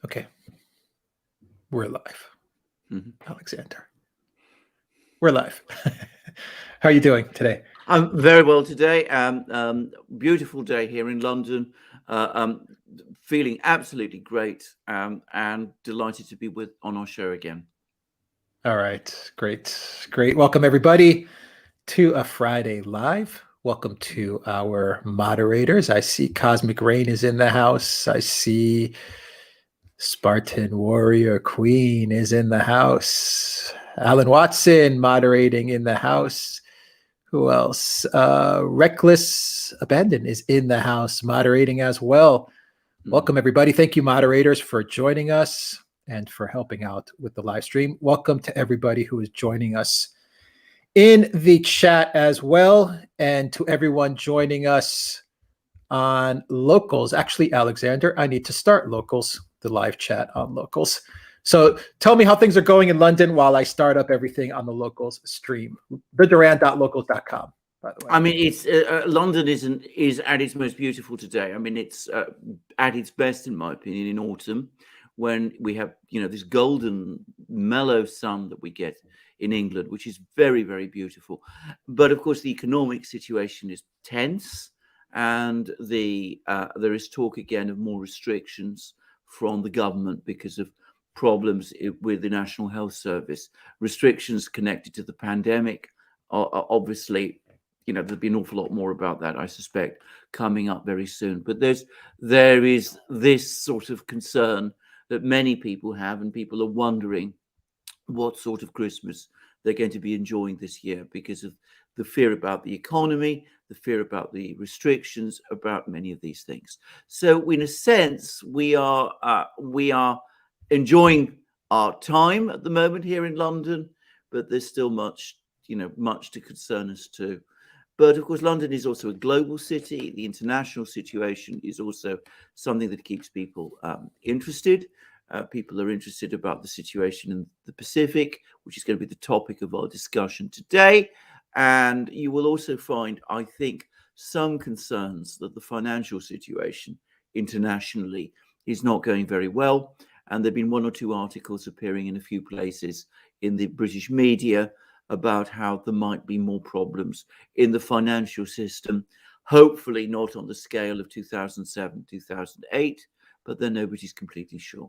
Okay, we're live. Mm-hmm. Alexander, we're live. How are you doing today? I'm very well today. Beautiful day here in London. Feeling absolutely great and delighted to be on our show again. All right, great. Welcome everybody to a Friday Live. Welcome to our moderators. I see Cosmic Rain is in the house. I see Spartan Warrior Queen is in the house. Alan Watson moderating in the house. Who else? Reckless Abandon is in the house moderating as well. Welcome, everybody. Thank you, moderators, for joining us and for helping out with the live stream. Welcome to everybody who is joining us in the chat as well, and to everyone joining us on Locals. Actually, Alexander, I need to start Locals, the live chat on Locals. So tell me how things are going in London while I start up everything on the Locals stream. theduran.locals.com, by the way. I mean, it's London is at its most beautiful today. I mean, it's at its best, in my opinion, in autumn, when we have, this golden, mellow sun that we get in England, which is very, very beautiful. But of course, the economic situation is tense, and there is talk again of more restrictions from the government because of problems with the National Health Service. Restrictions connected to the pandemic are obviously, there'll be an awful lot more about that, I suspect, coming up very soon. But there is this sort of concern that many people have, and people are wondering what sort of Christmas they're going to be enjoying this year because of the fear about the economy, the fear about the restrictions, about many of these things. So in a sense, we are enjoying our time at the moment here in London, but there's still much to concern us too. But of course, London is also a global city. The international situation is also something that keeps people interested. People are interested about the situation in the Pacific, which is going to be the topic of our discussion today. And you will also find, I think, some concerns that the financial situation internationally is not going very well. And there have been one or two articles appearing in a few places in the British media about how there might be more problems in the financial system, hopefully not on the scale of 2007, 2008, but then nobody's completely sure.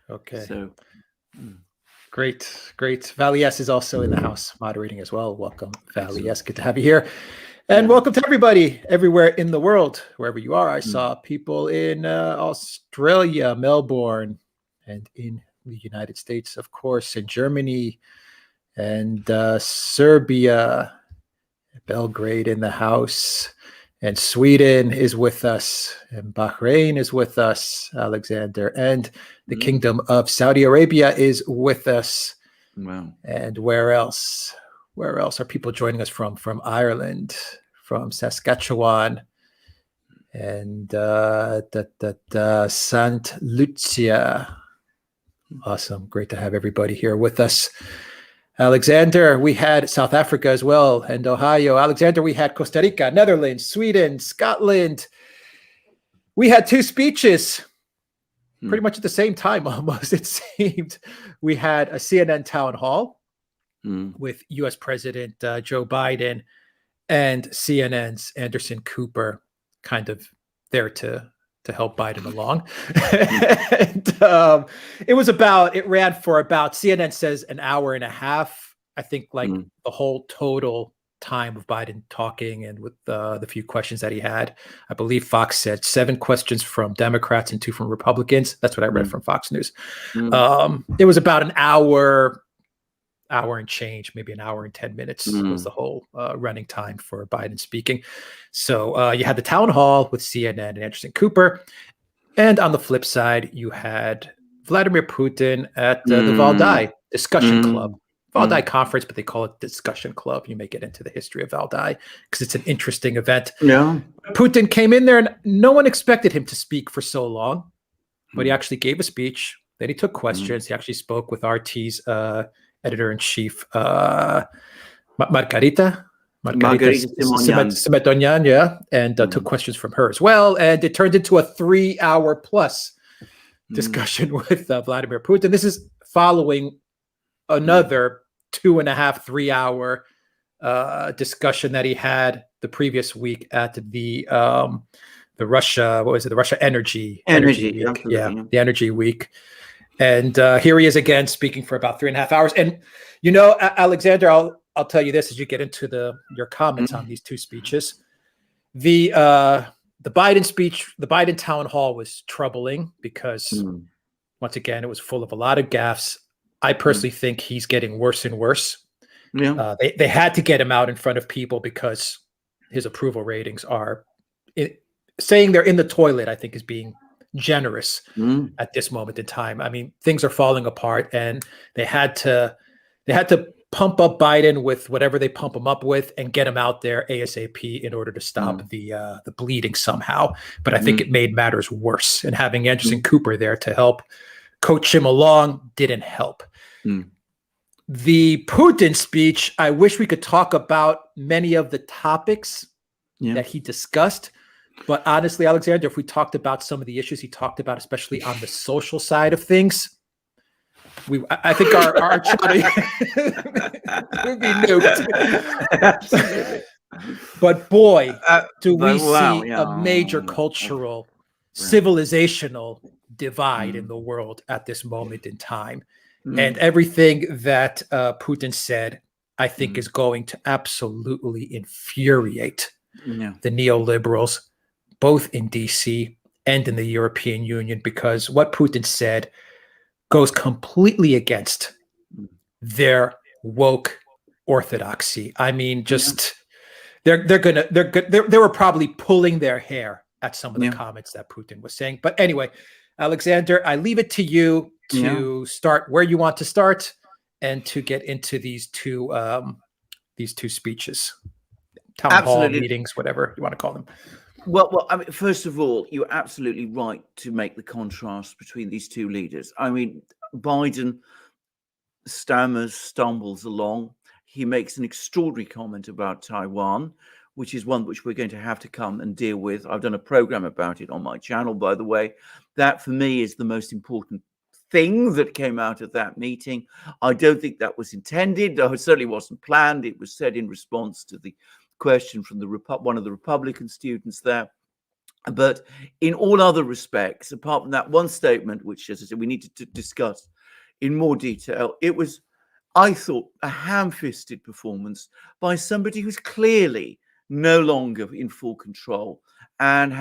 Okay. So, Great. Valley S is also in the house moderating as well. Welcome, Valley S. Good to have you here. And welcome to everybody everywhere in the world, wherever you are. I saw people in Australia, Melbourne, and in the United States, of course, in Germany and Serbia, Belgrade in the house. And Sweden is with us, and Bahrain is with us, Alexander, and the Kingdom of Saudi Arabia is with us. Wow. And where else? Where else are people joining us from? From Ireland, from Saskatchewan, and St. Lucia. Awesome. Great to have everybody here with us. Alexander, we had South Africa as well, and Ohio. Alexander, we had Costa Rica, Netherlands, Sweden, Scotland. We had two speeches pretty much at the same time, almost, it seemed. We had a CNN town hall with U.S. President Joe Biden, and CNN's Anderson Cooper kind of there to help Biden along. And it ran for about, CNN says, an hour and a half. I think the whole total time of Biden talking and with the few questions that he had. I believe Fox said 7 questions from Democrats and 2 from Republicans. That's what I read from Fox News. It was about an hour and change, maybe an hour and 10 minutes was the whole running time for Biden speaking. So you had the town hall with CNN and Anderson Cooper. And on the flip side, you had Vladimir Putin at the Valdai Discussion Club. Valdai Conference, but they call it Discussion Club. You may get into the history of Valdai because it's an interesting event. Yeah. Putin came in there and no one expected him to speak for so long, but he actually gave a speech. Then he took questions. He actually spoke with RT's editor-in-chief, Margarita Simetonyan, and took questions from her as well. And it turned into a 3-hour plus discussion with Vladimir Putin. This is following another 2.5-3 hour discussion that he had the previous week at the Russia, what was it? The Russia Energy Week. Yeah, the Energy Week. And here he is again speaking for about 3.5 hours. And Alexander, I'll tell you this as you get into your comments on these two speeches. The Biden speech, the Biden town hall was troubling because once again it was full of a lot of gaffes. I personally think he's getting worse and worse. Yeah, they had to get him out in front of people because his approval ratings are saying they're in the toilet. I think is being generous at this moment in time. I mean, things are falling apart, and they had to pump up Biden with whatever they pump him up with and get him out there ASAP in order to stop the bleeding somehow. But I think it made matters worse, and having Anderson Cooper there to help coach him along didn't help. The Putin speech, I wish we could talk about many of the topics that he discussed. But honestly, Alexander, if we talked about some of the issues he talked about, especially on the social side of things, I think our chat would be nuked. Absolutely. But boy, do we see a major cultural, civilizational divide in the world at this moment in time. And everything that Putin said, I think, is going to absolutely infuriate the neoliberals, both in DC and in the European Union, because what Putin said goes completely against their woke orthodoxy. I mean, just they were probably pulling their hair at some of the comments that Putin was saying. But anyway, Alexander, I leave it to you to start where you want to start and to get into these two speeches, town hall meetings, whatever you want to call them. Well, I mean, first of all, you're absolutely right to make the contrast between these two leaders. I mean, Biden stumbles along. He makes an extraordinary comment about Taiwan, which is one which we're going to have to come and deal with. I've done a program about it on my channel, by the way. That, for me, is the most important thing that came out of that meeting. I don't think that was intended. It certainly wasn't planned. It was said in response to the question from one of the Republican students there. But in all other respects, apart from that one statement, which, as I said, we need to discuss in more detail, it was, I thought, a ham-fisted performance by somebody who's clearly no longer in full control and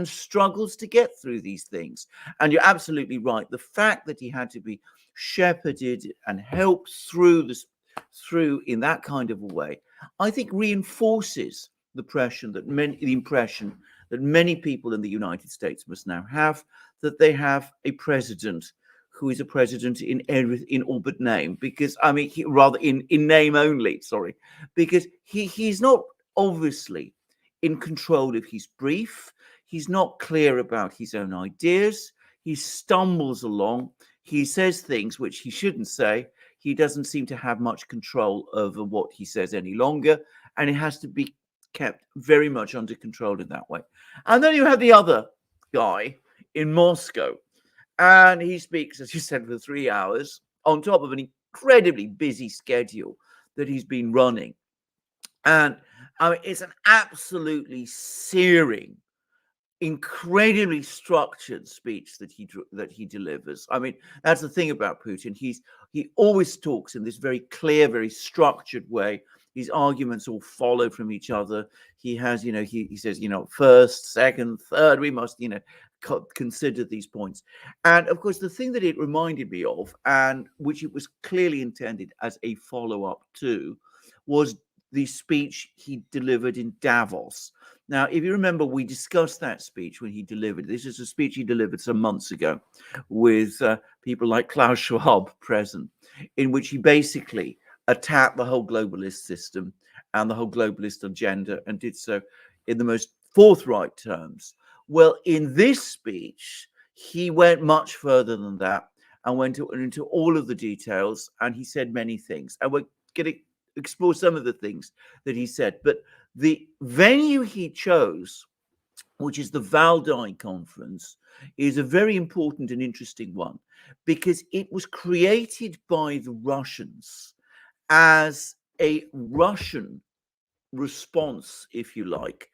struggles to get through these things. And you're absolutely right. The fact that he had to be shepherded and helped through in that kind of a way, I think reinforces the impression that many people in the United States must now have, that they have a president who is a president in all but name, because I mean, rather in name only, sorry, because he's not obviously in control of his brief. He's not clear about his own ideas. He stumbles along. He says things which he shouldn't say. He doesn't seem to have much control over what he says any longer, and it has to be kept very much under control in that way. And then you have the other guy in Moscow, and he speaks, as you said, for 3 hours on top of an incredibly busy schedule that he's been running. And I mean, it's an absolutely searing, incredibly structured speech that he delivers. I mean, that's the thing about Putin. He always talks in this very clear, very structured way. His arguments all follow from each other. He has, he says, first, second, third, we must, consider these points. And of course, the thing that it reminded me of, and which it was clearly intended as a follow-up to, was the speech he delivered in Davos. Now, if you remember, we discussed that speech when he delivered. This is a speech he delivered some months ago with people like Klaus Schwab present, in which he basically attacked the whole globalist system and the whole globalist agenda, and did so in the most forthright terms. Well, in this speech, he went much further than that and went into all of the details, and he said many things. And we're going to explore some of the things that he said. But the venue he chose which is the Valdai conference, is a very important and interesting one because it was created by the Russians as a Russian response, if you like,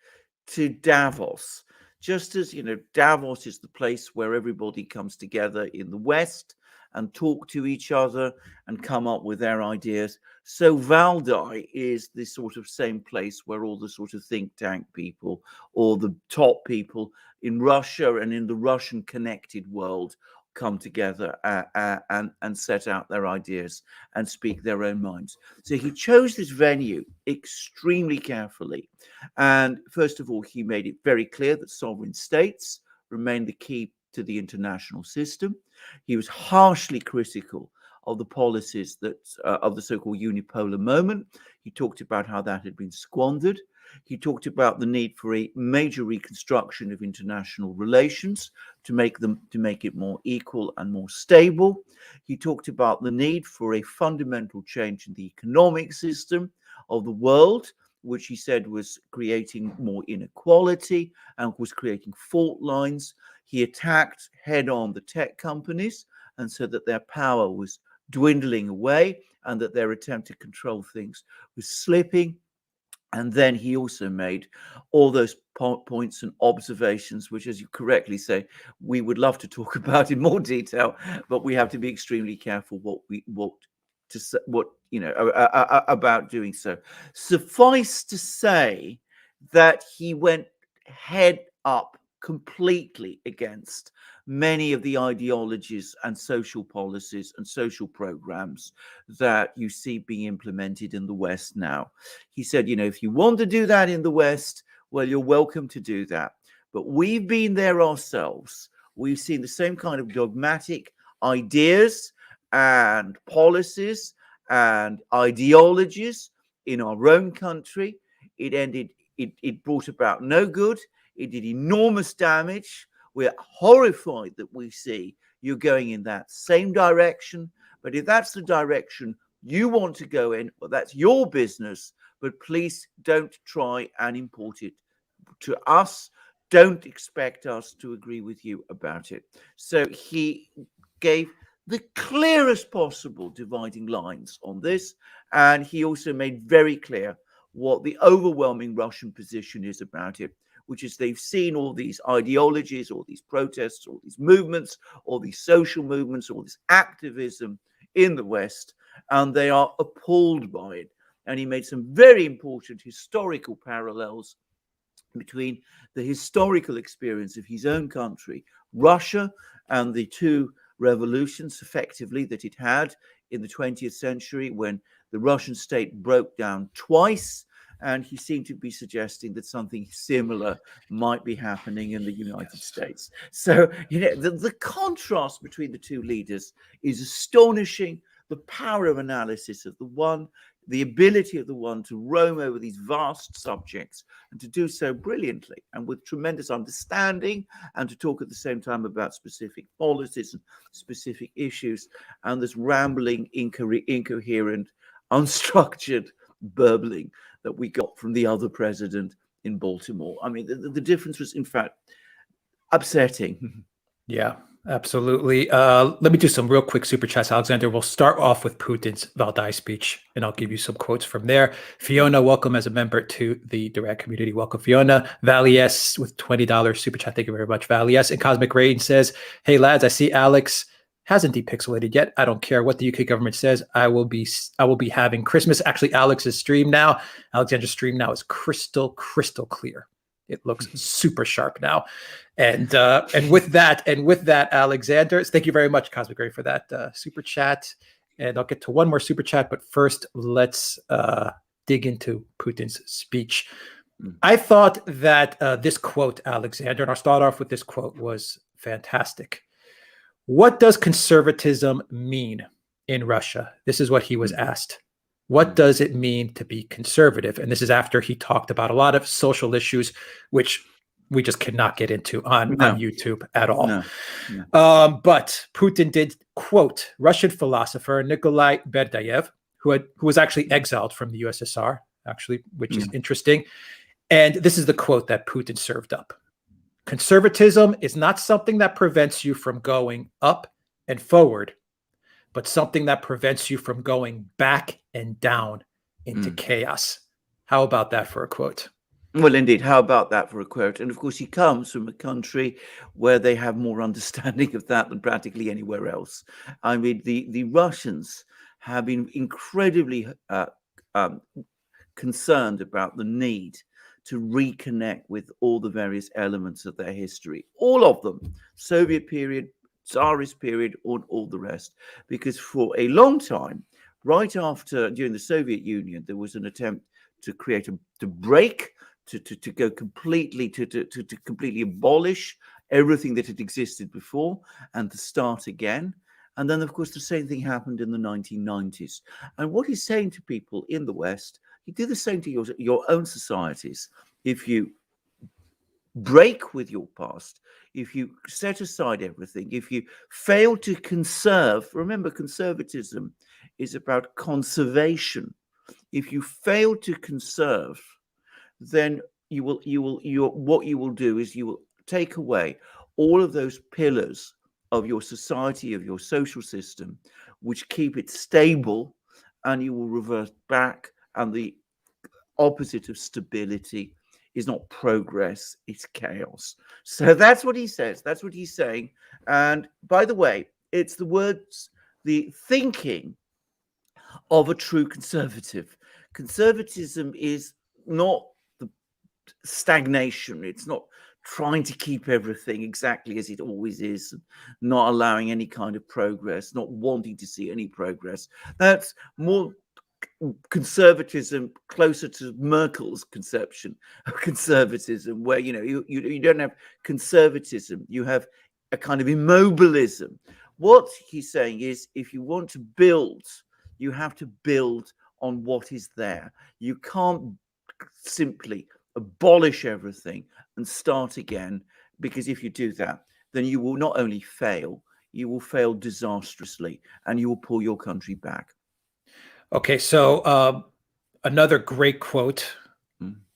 to Davos. Just as, Davos is the place where everybody comes together in the West and talk to each other and come up with their ideas. So Valdai is the sort of same place where all the sort of think tank people or the top people in Russia and in the Russian connected world come together and set out their ideas and speak their own minds. So he chose this venue extremely carefully. And first of all, he made it very clear that sovereign states remain the key to the international system. He was harshly critical of the policies of the so-called unipolar moment. He talked about how that had been squandered. He talked about the need for a major reconstruction of international relations to make it more equal and more stable. He talked about the need for a fundamental change in the economic system of the world, which he said was creating more inequality and was creating fault lines. He attacked head-on the tech companies and said that their power was dwindling away and that their attempt to control things was slipping. And then he also made all those points and observations, which, as you correctly say, we would love to talk about in more detail, but we have to be extremely careful about doing so. Suffice to say that he went head up completely against many of the ideologies and social policies and social programs that you see being implemented in the West now. He said, if you want to do that in the West, well, you're welcome to do that. But we've been there ourselves. We've seen the same kind of dogmatic ideas and policies and ideologies in our own country. It brought about no good. It did enormous damage. We're horrified that we see you going in that same direction. But if that's the direction you want to go in, well, that's your business. But please don't try and import it to us. Don't expect us to agree with you about it. So he gave the clearest possible dividing lines on this. And he also made very clear what the overwhelming Russian position is about it, which is they've seen all these ideologies, all these protests, all these movements, all these social movements, all this activism in the West, and they are appalled by it. And he made some very important historical parallels between the historical experience of his own country, Russia, and the two revolutions, effectively, that it had in the 20th century when the Russian state broke down twice. And he seemed to be suggesting that something similar might be happening in the United States. So, the contrast between the two leaders is astonishing. The power of analysis of the one, the ability of the one to roam over these vast subjects and to do so brilliantly and with tremendous understanding, and to talk at the same time about specific policies and specific issues, and this rambling, incoherent, unstructured burbling that we got from the other president in Baltimore. I mean, the difference was, in fact, upsetting. Yeah, absolutely. Let me do some real quick super chats, Alexander. We'll start off with Putin's Valdai speech, and I'll give you some quotes from there. Fiona, welcome as a member to the Duran community. Welcome, Fiona. Valies with $20 super chat. Thank you very much, Valies. And Cosmic Rain says, hey, lads, I see Alex hasn't depixelated yet. I don't care what the UK government says. I will be having Christmas. Actually, Alex's stream now, Alexander's stream now is crystal clear. It looks super sharp now. And with that, Alexander, thank you very much, Cosmic Ray, for that super chat. And I'll get to one more super chat, but first, let's dig into Putin's speech. I thought that this quote, Alexander, and I'll start off with this quote, was fantastic. What does conservatism mean in Russia? This is what he was asked. What does it mean to be conservative? And this is after he talked about a lot of social issues, which we just cannot get into on YouTube at all. No. But Putin did quote Russian philosopher Nikolai Berdyaev, who was actually exiled from the USSR, actually, which is interesting. And this is the quote that Putin served up. Conservatism is not something that prevents you from going up and forward, but something that prevents you from going back and down into chaos. How about that for a quote? Well, indeed. How about that for a quote? And of course, he comes from a country where they have more understanding of that than practically anywhere else. I mean, the Russians have been incredibly concerned about the need to reconnect with all the various elements of their history, all of them, Soviet period, Tsarist period, all the rest, because for a long time, right after, during the Soviet Union, there was an attempt to create to break, to go completely, to completely abolish everything that had existed before and to start again. And then, of course, the same thing happened in the 1990s. And what he's saying to people in the West, you do the same to your own societies. If you break with your past, if you set aside everything, if you fail to conserve, remember, conservatism is about conservation. If you fail to conserve, then what you will do is you will take away all of those pillars of your society, of your social system, which keep it stable, and you will revert back. And the opposite of stability is not progress, it's chaos. So that's what he says. That's what he's saying. And by the way, it's the words, the thinking of a true conservative. Conservatism is not the stagnation. It's not trying to keep everything exactly as it always is, not allowing any kind of progress, not wanting to see any progress. That's more conservatism closer to Merkel's conception of conservatism, where you don't have conservatism, you have a kind of immobilism. What he's saying is, if you want to build, you have to build on what is there. You can't simply abolish everything and start again, because if you do that, then you will not only fail, you will fail disastrously, and you will pull your country back. Okay, so another great quote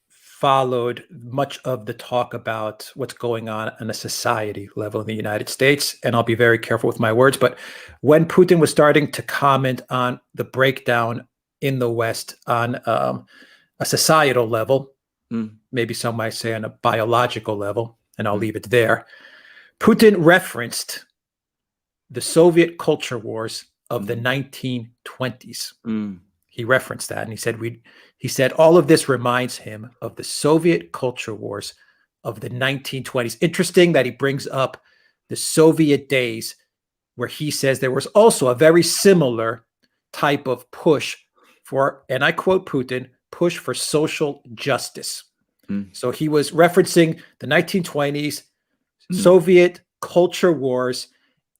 followed much of the talk about what's going on a society level in the United States. And I'll be very careful with my words, but when Putin was starting to comment on the breakdown in the West on a societal level, maybe some might say on a biological level, and I'll leave it there, Putin referenced the Soviet culture wars of the 1920s. He referenced that, and he said all of this reminds him of the Soviet culture wars of the 1920s. Interesting that he brings up the Soviet days, where he says there was also a very similar type of push for, and I quote Putin, push for social justice. So he was referencing the 1920s, Soviet culture wars,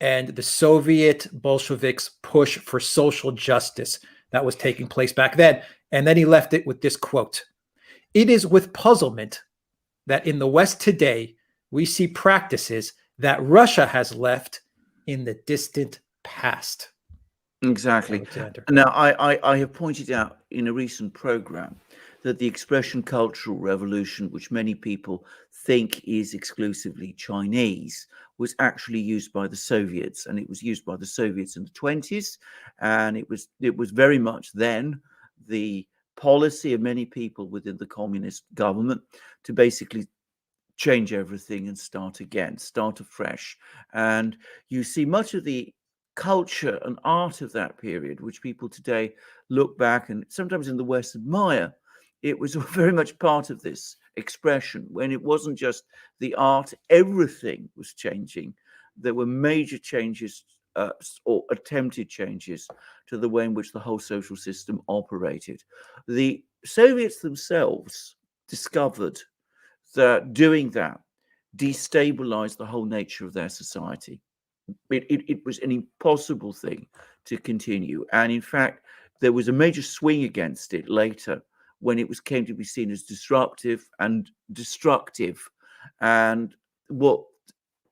and the Soviet Bolsheviks' push for social justice that was taking place back then. And then he left it with this quote: "It is with puzzlement that in the West today, we see practices that Russia has left in the distant past." Exactly. Alexander. Now, I have pointed out in a recent program that the expression cultural revolution, which many people think is exclusively Chinese, was actually used by the Soviets, and it was used by the Soviets in the 20s, and it was very much then the policy of many people within the communist government to basically change everything and start again, start afresh. And you see much of the culture and art of that period, which people today look back and sometimes in the West admire. It was very much part of this expression, when it wasn't just the art, everything was changing. There were major changes or attempted changes to the way in which the whole social system operated. The Soviets themselves discovered that doing that destabilized the whole nature of their society. It was an impossible thing to continue. And in fact, there was a major swing against it later, when it came to be seen as disruptive and destructive. And what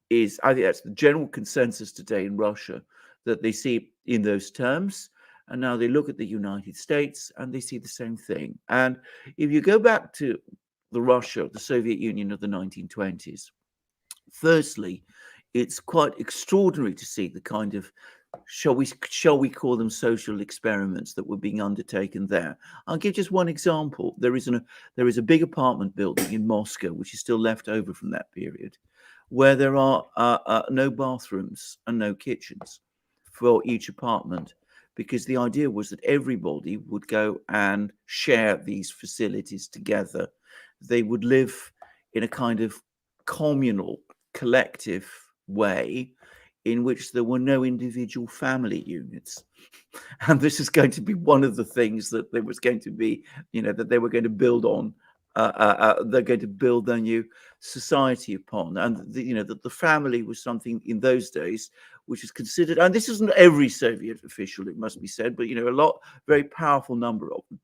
is, I think that's the general consensus today in Russia, that they see it in those terms. And now they look at the United States and they see the same thing. And if you go back to the Russia, the Soviet Union of the 1920s, Firstly, it's quite extraordinary to see the kind of, shall we call them, social experiments that were being undertaken there. I'll give just one example. There is a big apartment building in Moscow, which is still left over from that period, where there are no bathrooms and no kitchens for each apartment, because the idea was that everybody would go and share these facilities together. They would live in a kind of communal, collective way in which there were no individual family units. And this is going to be one of the things that there was going to be, that they were going to build on. They're going to build their new society upon, and that the family was something in those days which is considered, and this isn't every Soviet official, it must be said, but a very powerful number of them,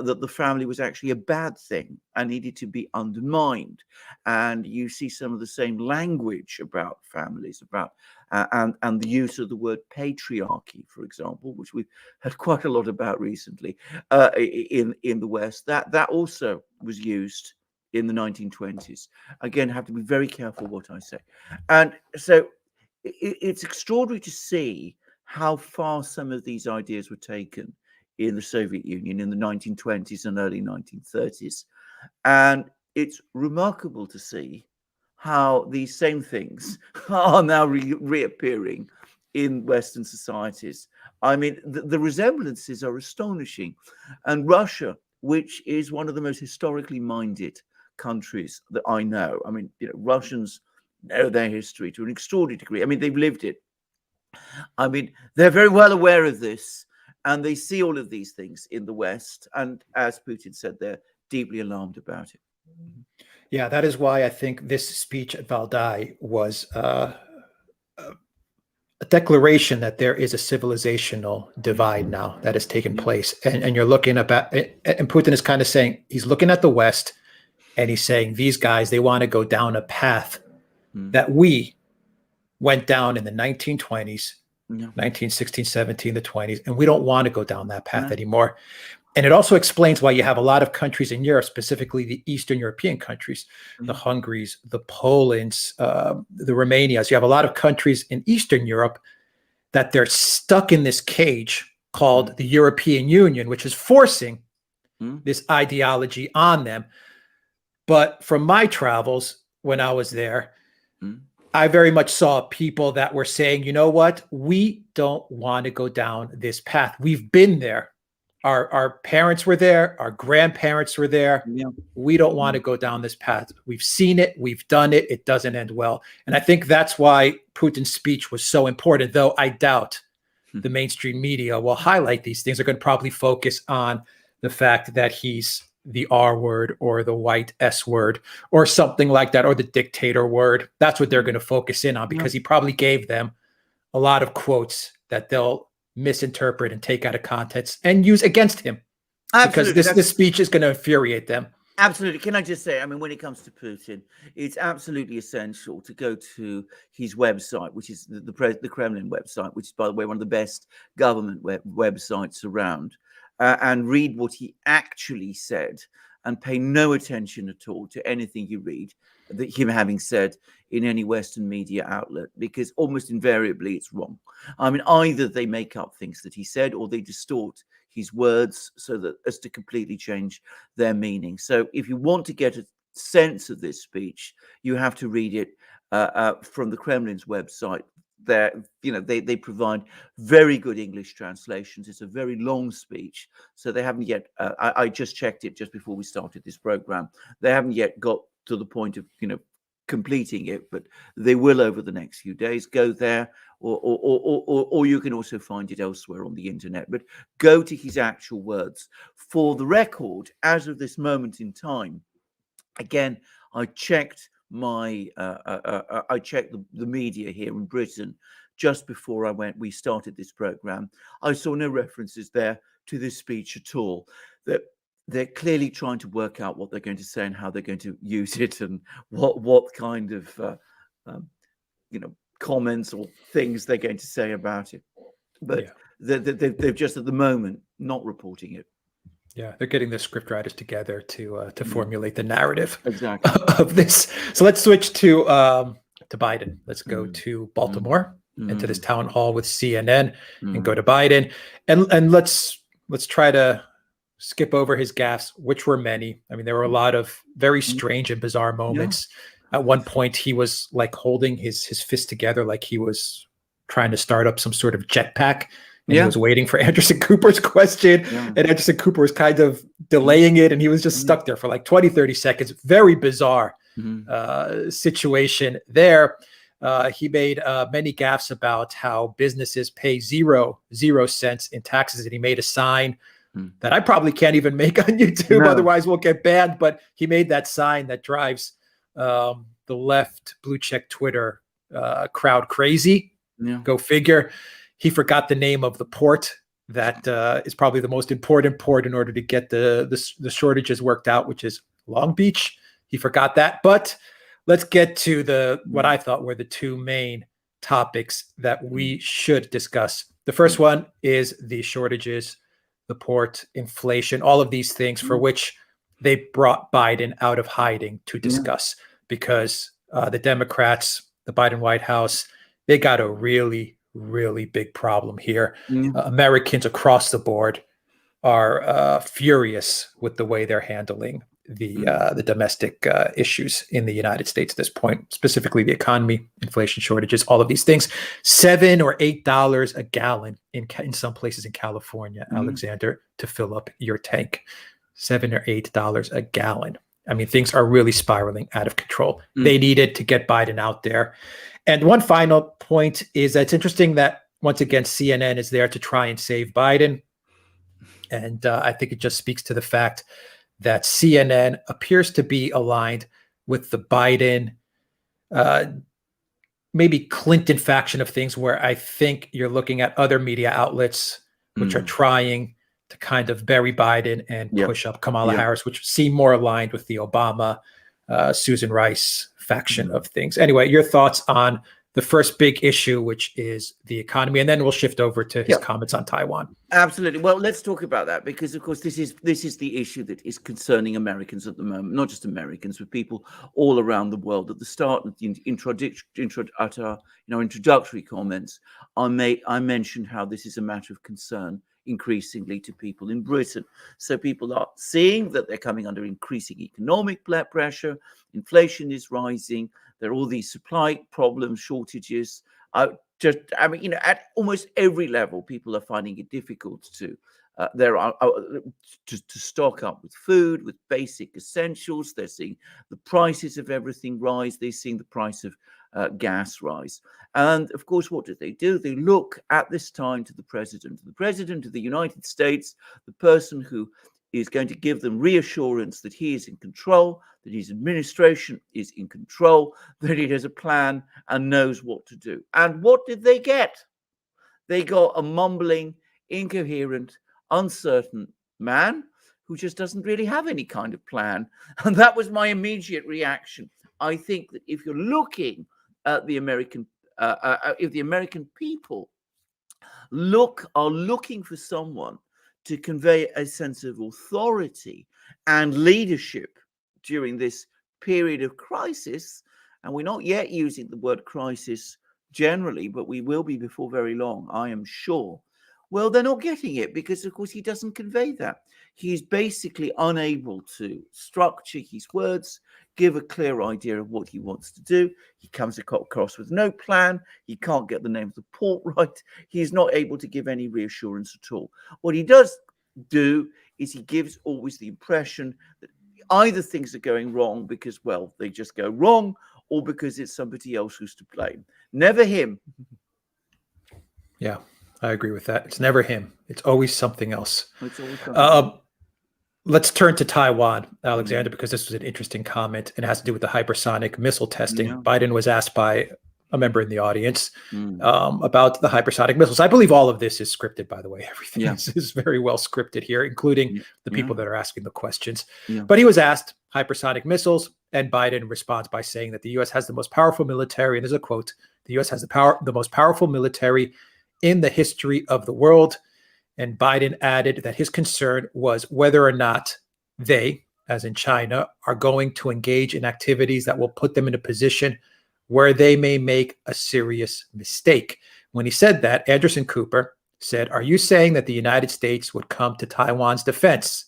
that the family was actually a bad thing and needed to be undermined. And you see some of the same language about families, about and the use of the word patriarchy, for example, which we've heard quite a lot about recently in the West. That also was used in the 1920s. Again, have to be very careful what I say. And so it's extraordinary to see how far some of these ideas were taken in the Soviet Union in the 1920s and early 1930s. And it's remarkable to see how these same things are now reappearing in Western societies. I mean, the resemblances are astonishing. And Russia, which is one of the most historically minded countries that I know. I mean, Russians know their history to an extraordinary degree. I mean, they've lived it. I mean, they're very well aware of this, and they see all of these things in the West. And as Putin said, they're deeply alarmed about it. Yeah, that is why I think this speech at Valdai was a declaration that there is a civilizational divide now that has taken place. And you're looking about, and Putin is kind of saying, he's looking at the West and he's saying, these guys, they want to go down a path that we went down in the 1920s, 1916, 17, the 20s, and we don't want to go down that path anymore. And it also explains why you have a lot of countries in Europe, specifically the Eastern European countries, the Hungaries, the Polands, the Romanias. You have a lot of countries in Eastern Europe that they're stuck in this cage called the European Union, which is forcing this ideology on them. But from my travels, when I was there, I very much saw people that were saying, you know what, we don't want to go down this path. We've been there. Our parents were there. Our grandparents were there. Yeah. We don't want to go down this path. We've seen it. We've done it. It doesn't end well. And I think that's why Putin's speech was so important, though I doubt the mainstream media will highlight these things. They're going to probably focus on the fact that he's the R word or the white S word or something like that, or the dictator word. That's what they're going to focus in on, because he probably gave them a lot of quotes that they'll misinterpret and take out of context and use against him. Absolutely. Because this speech is going to infuriate them. Absolutely. Can I just say, I mean, when it comes to Putin, it's absolutely essential to go to his website, which is the Kremlin website, which is, by the way, one of the best government websites around, and read what he actually said, and pay no attention at all to anything you read that him having said in any Western media outlet, because almost invariably it's wrong. I mean, either they make up things that he said, or they distort his words so that as to completely change their meaning. So if you want to get a sense of this speech, you have to read it from the Kremlin's website. They provide very good English translations. It's a very long speech, so they haven't yet. I just checked it just before we started this program. They haven't yet got to the point of completing it, but they will over the next few days. Go there, or you can also find it elsewhere on the internet. But go to his actual words. For the record, as of this moment in time, again, I checked I checked the media here in Britain just before we started this program. I saw no references there to this speech at all. They're clearly trying to work out what they're going to say and how they're going to use it, and what kind of comments or things they're going to say about it. But they're just at the moment not reporting it. Yeah, they're getting the scriptwriters together to formulate the narrative exactly of this. So let's switch to to Biden. Let's go to Baltimore and to this Mm. town hall with CNN and go Mm. to Biden. And let's try to skip over his gaffes, which were many. I mean, there were a lot of very strange and bizarre moments. At one point, he was like holding his fist together like he was trying to start up some sort of jetpack. And he was waiting for Anderson Cooper's question. And Anderson Cooper was kind of delaying it. And he was just stuck there for like 20, 30 seconds. Very bizarre situation there. He made many gaffes about how businesses pay zero cents in taxes. And he made a sign that I probably can't even make on YouTube. Otherwise we'll get banned. But he made that sign that drives the left blue check Twitter crowd crazy. Go figure. He forgot the name of the port that is probably the most important port in order to get the shortages worked out, which is Long Beach. He forgot that. But let's get to what I thought were the two main topics that we should discuss. The first one is the shortages, the port, inflation, all of these things for which they brought Biden out of hiding to discuss, because the Democrats, the Biden White House, they got a really, really big problem here. Americans across the board are furious with the way they're handling the domestic issues in the United States at this point, specifically the economy, inflation, shortages, all of these things. $7 or $8 a gallon in some places in California, Alexander, to fill up your tank. $7 or $8 a gallon. I mean, things are really spiraling out of control. They needed to get Biden out there. And one final point is that it's interesting that, once again, CNN is there to try and save Biden. And I think it just speaks to the fact that CNN appears to be aligned with the Biden, maybe Clinton faction of things, where I think you're looking at other media outlets which are trying to kind of bury Biden and push up Kamala Harris, which seem more aligned with the Obama, Susan Rice faction of things. Anyway, your thoughts on the first big issue, which is the economy, and then we'll shift over to his comments on Taiwan. Absolutely. Well, let's talk about that, because, of course, this is the issue that is concerning Americans at the moment. Not just Americans, but people all around the world. At the start, at our introductory comments, I mentioned how this is a matter of concern increasingly to people in Britain. So people are seeing that they're coming under increasing economic pressure. Inflation is rising. There are all these supply problems, shortages. At almost every level, people are finding it difficult to stock up with food, with basic essentials. They're seeing the prices of everything rise. They're seeing the price of gas rise. And of course, what do? They look at this time to the president of the United States, the person who is going to give them reassurance that he is in control, that his administration is in control, that he has a plan and knows what to do. And what did they get? They got a mumbling, incoherent, uncertain man who just doesn't really have any kind of plan. And that was my immediate reaction. I think that if you're looking at the American, if the American people are looking for someone to convey a sense of authority and leadership during this period of crisis, and we're not yet using the word crisis generally, but we will be before very long, I am sure. Well, they're not getting it because, of course, he doesn't convey that. He's basically unable to structure his words, give a clear idea of what he wants to do. He comes across with no plan. He can't get the name of the port right. He's not able to give any reassurance at all. What he does do is he gives always the impression that either things are going wrong because, well, they just go wrong, or because it's somebody else who's to blame. Never him. Yeah, I agree with that. It's never him. It's always something else. It's always something else. Let's turn to Taiwan, Alexander, because this was an interesting comment and it has to do with the hypersonic missile testing. Biden was asked by a member in the audience about the hypersonic missiles. I believe all of this is scripted, by the way. Everything is very well scripted here, including the people that are asking the questions. But he was asked hypersonic missiles, and Biden responds by saying that the U.S. has the most powerful military, and there's a quote, the U.S. has the most powerful military in the history of the world. And Biden added that his concern was whether or not they, as in China, are going to engage in activities that will put them in a position where they may make a serious mistake. When he said that, Anderson Cooper said, "Are you saying that the United States would come to Taiwan's defense?"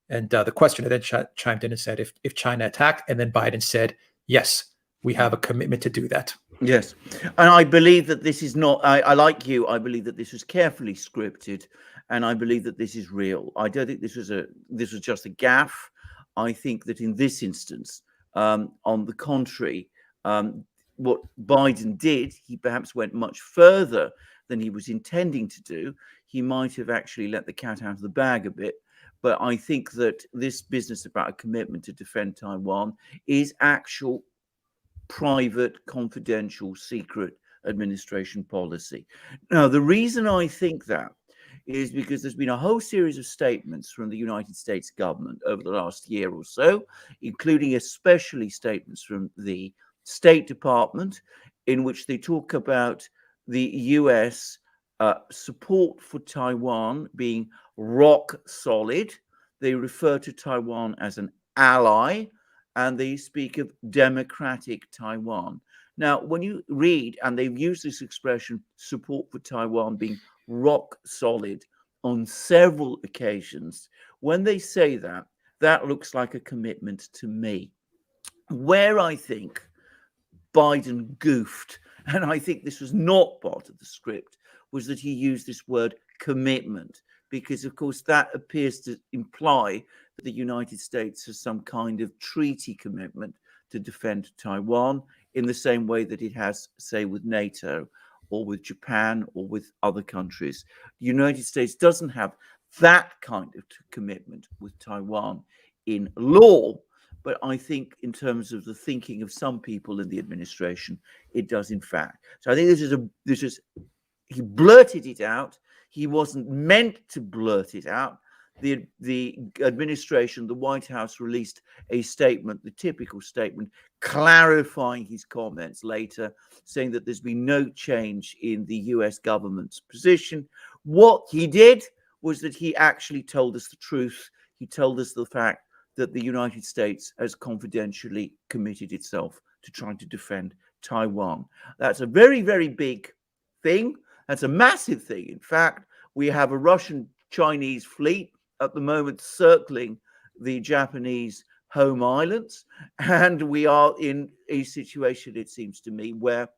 And the questioner then chimed in and said, if China attacked, and then Biden said, "Yes, we have a commitment to do that." Yes, and I believe that this is not, I like you, I believe that this was carefully scripted, and I believe that this is real. I don't think this was just a gaffe. I think that in this instance, on the contrary, what Biden did, he perhaps went much further than he was intending to do. He might have actually let the cat out of the bag a bit. But I think that this business about a commitment to defend Taiwan is actual private, confidential, secret administration policy. Now, the reason I think that is because there's been a whole series of statements from the United States government over the last year or so, including especially statements from the State Department, in which they talk about the US support for Taiwan being rock solid. They refer to Taiwan as an ally, and they speak of democratic Taiwan. Now, when you read, and they've used this expression, support for Taiwan being rock solid on several occasions, when they say that, that looks like a commitment to me. Where I think Biden goofed, and I think this was not part of the script, was that he used this word commitment, because of course that appears to imply that the United States has some kind of treaty commitment to defend Taiwan in the same way that it has, say, with NATO or with Japan or with other countries. The United States doesn't have that kind of commitment with Taiwan in law, but I think in terms of the thinking of some people in the administration, it does in fact. So I think this is he blurted it out. He wasn't meant to blurt it out. The administration, the White House, released a statement, the typical statement, clarifying his comments later, saying that there's been no change in the US government's position. What he did was that he actually told us the truth. He told us the fact that the United States has confidentially committed itself to trying to defend Taiwan. That's a very, very big thing. That's a massive thing. In fact, we have a Russian-Chinese fleet at the moment circling the Japanese home islands, and we are in a situation, it seems to me, where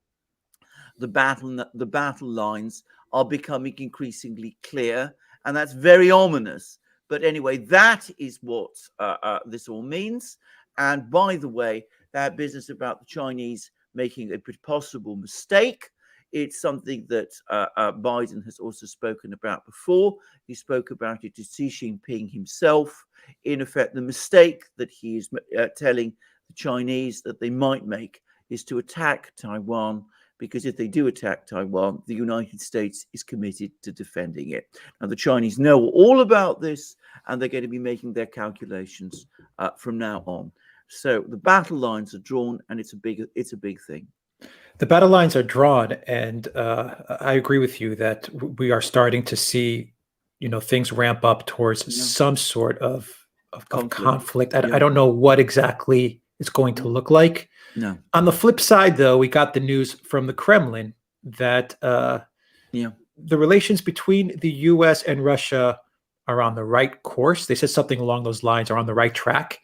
the battle lines are becoming increasingly clear, and that's very ominous. But anyway, that is what this all means. And by the way, that business about the Chinese making a possible mistake, it's something that Biden has also spoken about before. He spoke about it to Xi Jinping himself. In effect, the mistake that he is telling the Chinese that they might make is to attack Taiwan, because if they do attack Taiwan, the United States is committed to defending it. Now, the Chinese know all about this, and they're going to be making their calculations from now on. So the battle lines are drawn, and it's a big thing. The battle lines are drawn, and I agree with you that we are starting to see, things ramp up towards some sort of conflict. I don't know what exactly it's going to look like. No. On the flip side, though, we got the news from the Kremlin that the relations between the U.S. and Russia are on the right course. They said something along those lines, are on the right track.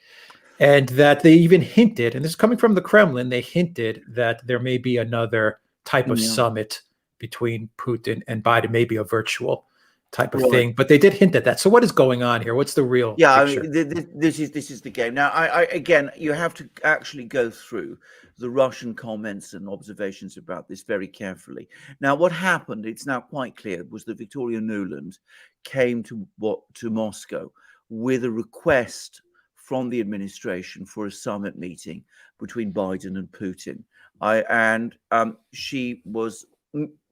And that they even hinted, and this is coming from the Kremlin, they hinted that there may be another type of summit between Putin and Biden, maybe a virtual type of thing. But they did hint at that. So what is going on here? What's the real picture? I mean, this is the game. Now, again, you have to actually go through the Russian comments and observations about this very carefully. Now, what happened, it's now quite clear, was that Victoria Nuland came to Moscow with a request from the administration for a summit meeting between Biden and Putin.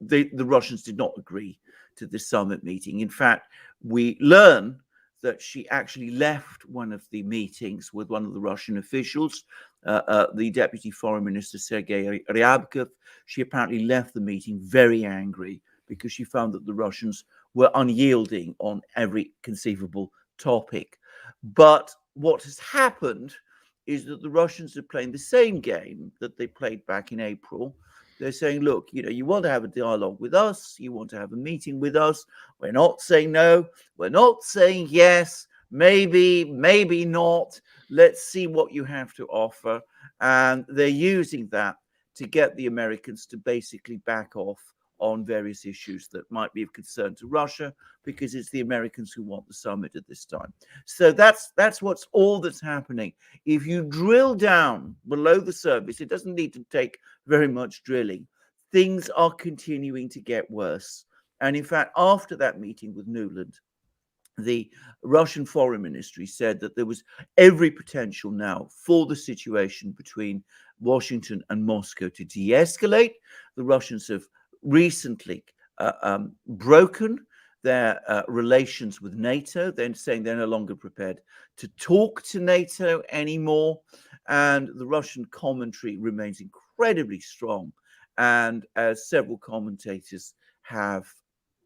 The Russians did not agree to this summit meeting. In fact, we learn that she actually left one of the meetings with one of the Russian officials, the Deputy Foreign Minister, Sergei Ryabkov. She apparently left the meeting very angry because she found that the Russians were unyielding on every conceivable topic. But what has happened is that the Russians are playing the same game that they played back in April. They're saying, look, you want to have a dialogue with us, you want to have a meeting with us. We're not saying no, we're not saying yes, maybe not. Let's see what you have to offer. And they're using that to get the Americans to basically back off on various issues that might be of concern to Russia, because it's the Americans who want the summit at this time. So that's what's all that's happening. If you drill down below the surface, it doesn't need to take very much drilling. Things are continuing to get worse. And in fact, after that meeting with Nuland, the Russian Foreign Ministry said that there was every potential now for the situation between Washington and Moscow to de-escalate. The Russians have recently broken their relations with NATO. They're saying they're no longer prepared to talk to NATO anymore. And the Russian commentary remains incredibly strong. And as several commentators have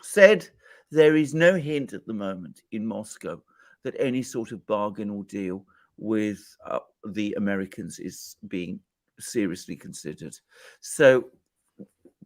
said, there is no hint at the moment in Moscow that any sort of bargain or deal with the Americans is being seriously considered. So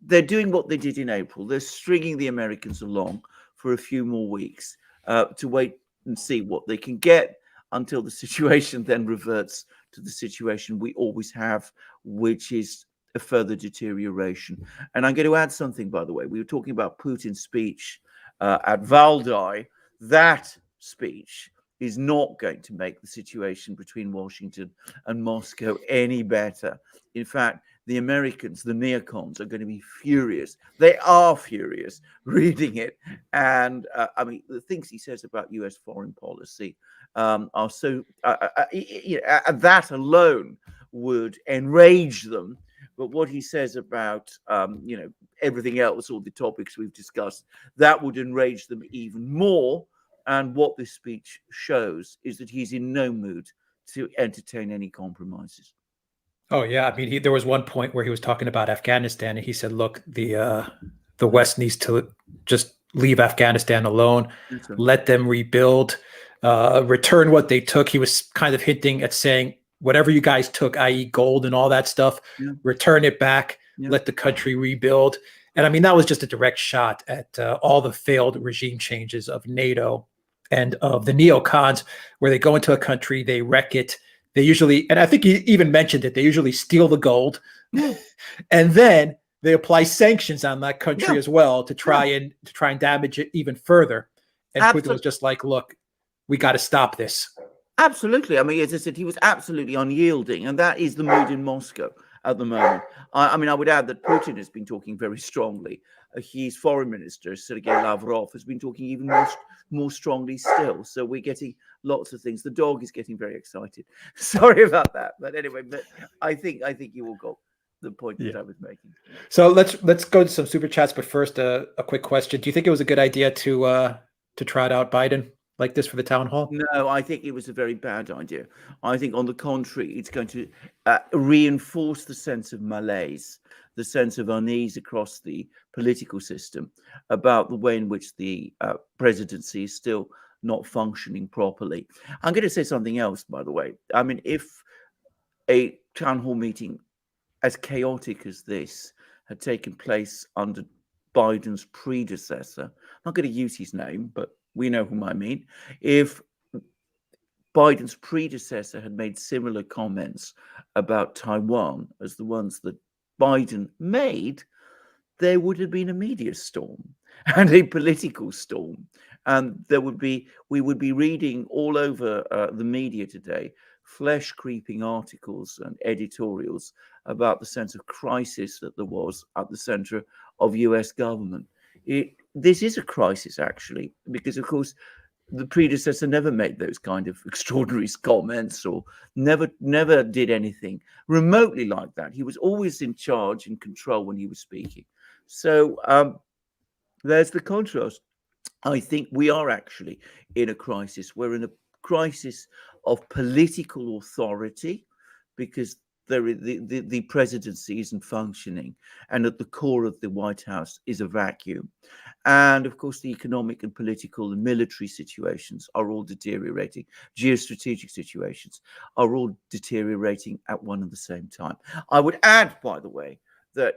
they're doing what they did in April. They're stringing the Americans along for a few more weeks to wait and see what they can get until the situation then reverts to the situation we always have, which is a further deterioration. And I'm going to add something, by the way. We were talking about Putin's speech at Valdai. That speech is not going to make the situation between Washington and Moscow any better. In fact, the Americans, the neocons, are going to be furious. They are furious reading it. And I mean, the things he says about US foreign policy are so, that alone would enrage them. But what he says about, everything else, all the topics we've discussed, that would enrage them even more. And what this speech shows is that he's in no mood to entertain any compromises. Oh yeah, I mean, there was one point where he was talking about Afghanistan, and he said, "Look, the West needs to just leave Afghanistan alone, let them rebuild, return what they took." He was kind of hinting at saying, "Whatever you guys took, i.e., gold and all that stuff, return it back, let the country rebuild." And I mean, that was just a direct shot at all the failed regime changes of NATO and of the neocons, where they go into a country, they wreck it. They usually, and I think he even mentioned it, they usually steal the gold, and then they apply sanctions on that country as well to try and damage it even further. And Putin was just like, "Look, we got to stop this." Absolutely. I mean, as I said, he was absolutely unyielding, and that is the mood in Moscow at the moment. I mean, I would add that Putin has been talking very strongly. His foreign minister, Sergei Lavrov, has been talking even more strongly still. So we're getting lots of things. The dog is getting very excited. Sorry about that. But anyway, but I think you all got the point that I was making. So let's go to some super chats. But first, a quick question. Do you think it was a good idea to trot out Biden like this for the town hall? No, I think it was a very bad idea. I think, on the contrary, it's going to reinforce the sense of malaise, the sense of unease across the political system about the way in which the presidency is still not functioning properly. I'm going to say something else, by the way. I mean, if a town hall meeting as chaotic as this had taken place under Biden's predecessor, I'm not going to use his name, but we know whom I mean. If Biden's predecessor had made similar comments about Taiwan as the ones that Biden made, there would have been a media storm and a political storm. And we would be reading all over the media today, flesh-creeping articles and editorials about the sense of crisis that there was at the center of US government. This is a crisis, actually, because, of course, the predecessor never made those kind of extraordinary comments or never did anything remotely like that. He was always in charge and control when he was speaking. So there's the contrast. I think we are actually in a crisis. We're in a crisis of political authority, because the presidency isn't functioning, and at the core of the White House is a vacuum. And of course, the economic and political and military situations are all deteriorating. Geostrategic situations are all deteriorating at one and the same time. I would add, by the way, that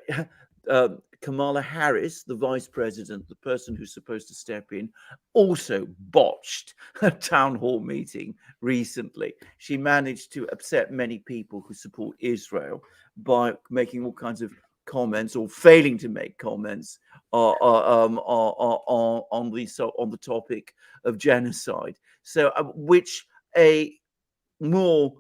Kamala Harris, the vice president, the person who's supposed to step in, also botched a town hall meeting recently. She managed to upset many people who support Israel by making all kinds of comments or failing to make comments on the topic of genocide. So, which a more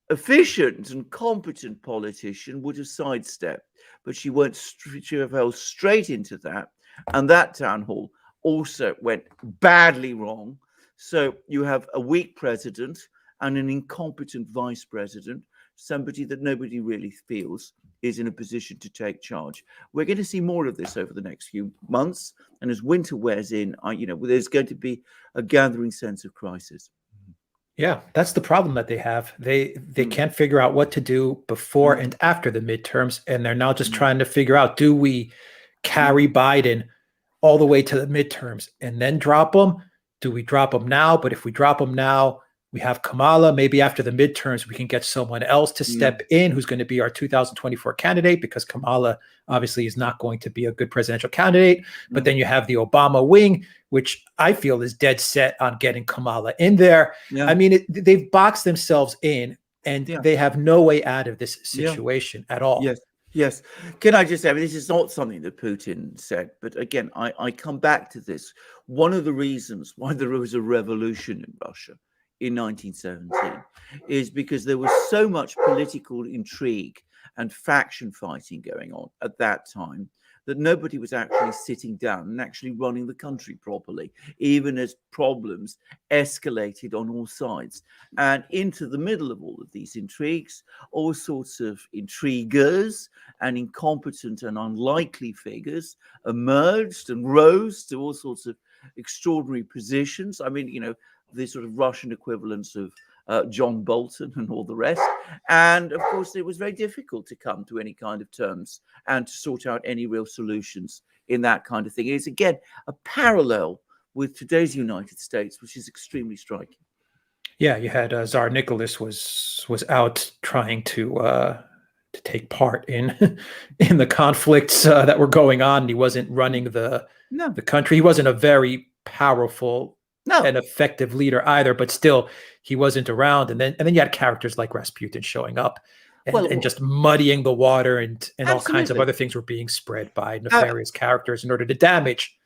efficient and competent politician would have sidestepped, but she fell straight into that, and that town hall also went badly wrong. So you have a weak president and an incompetent vice president, somebody that nobody really feels is in a position to take charge. We're going to see more of this over the next few months, and as winter wears in, there's going to be a gathering sense of crisis. Yeah, that's the problem that they have. They can't figure out what to do before and after the midterms, and they're now just trying to figure out, do we carry Biden all the way to the midterms and then drop him? Do we drop him now? But if we drop him now, we have Kamala. Maybe after the midterms, we can get someone else to step in who's going to be our 2024 candidate, because Kamala obviously is not going to be a good presidential candidate. But then you have the Obama wing, which I feel is dead set on getting Kamala in there. I mean, they've boxed themselves in, and they have no way out of this situation at all. Yes. Can I just say, this is not something that Putin said, but again, I come back to this. One of the reasons why there was a revolution in Russia in 1917 is because there was so much political intrigue and faction fighting going on at that time that nobody was actually sitting down and actually running the country properly, even as problems escalated on all sides. And into the middle of all of these intrigues, all sorts of intriguers and incompetent and unlikely figures emerged and rose to all sorts of extraordinary positions. I mean, the sort of Russian equivalents of John Bolton and all the rest. And of course, it was very difficult to come to any kind of terms and to sort out any real solutions in that kind of thing. It's, again, a parallel with today's United States, which is extremely striking. Yeah, you had Tsar Nicholas was out trying to take part in in the conflicts that were going on. He wasn't running the country. He wasn't a very powerful an effective leader either, but still he wasn't around. And then you had characters like Rasputin showing up and just muddying the water, and all kinds of other things were being spread by nefarious characters in order to damage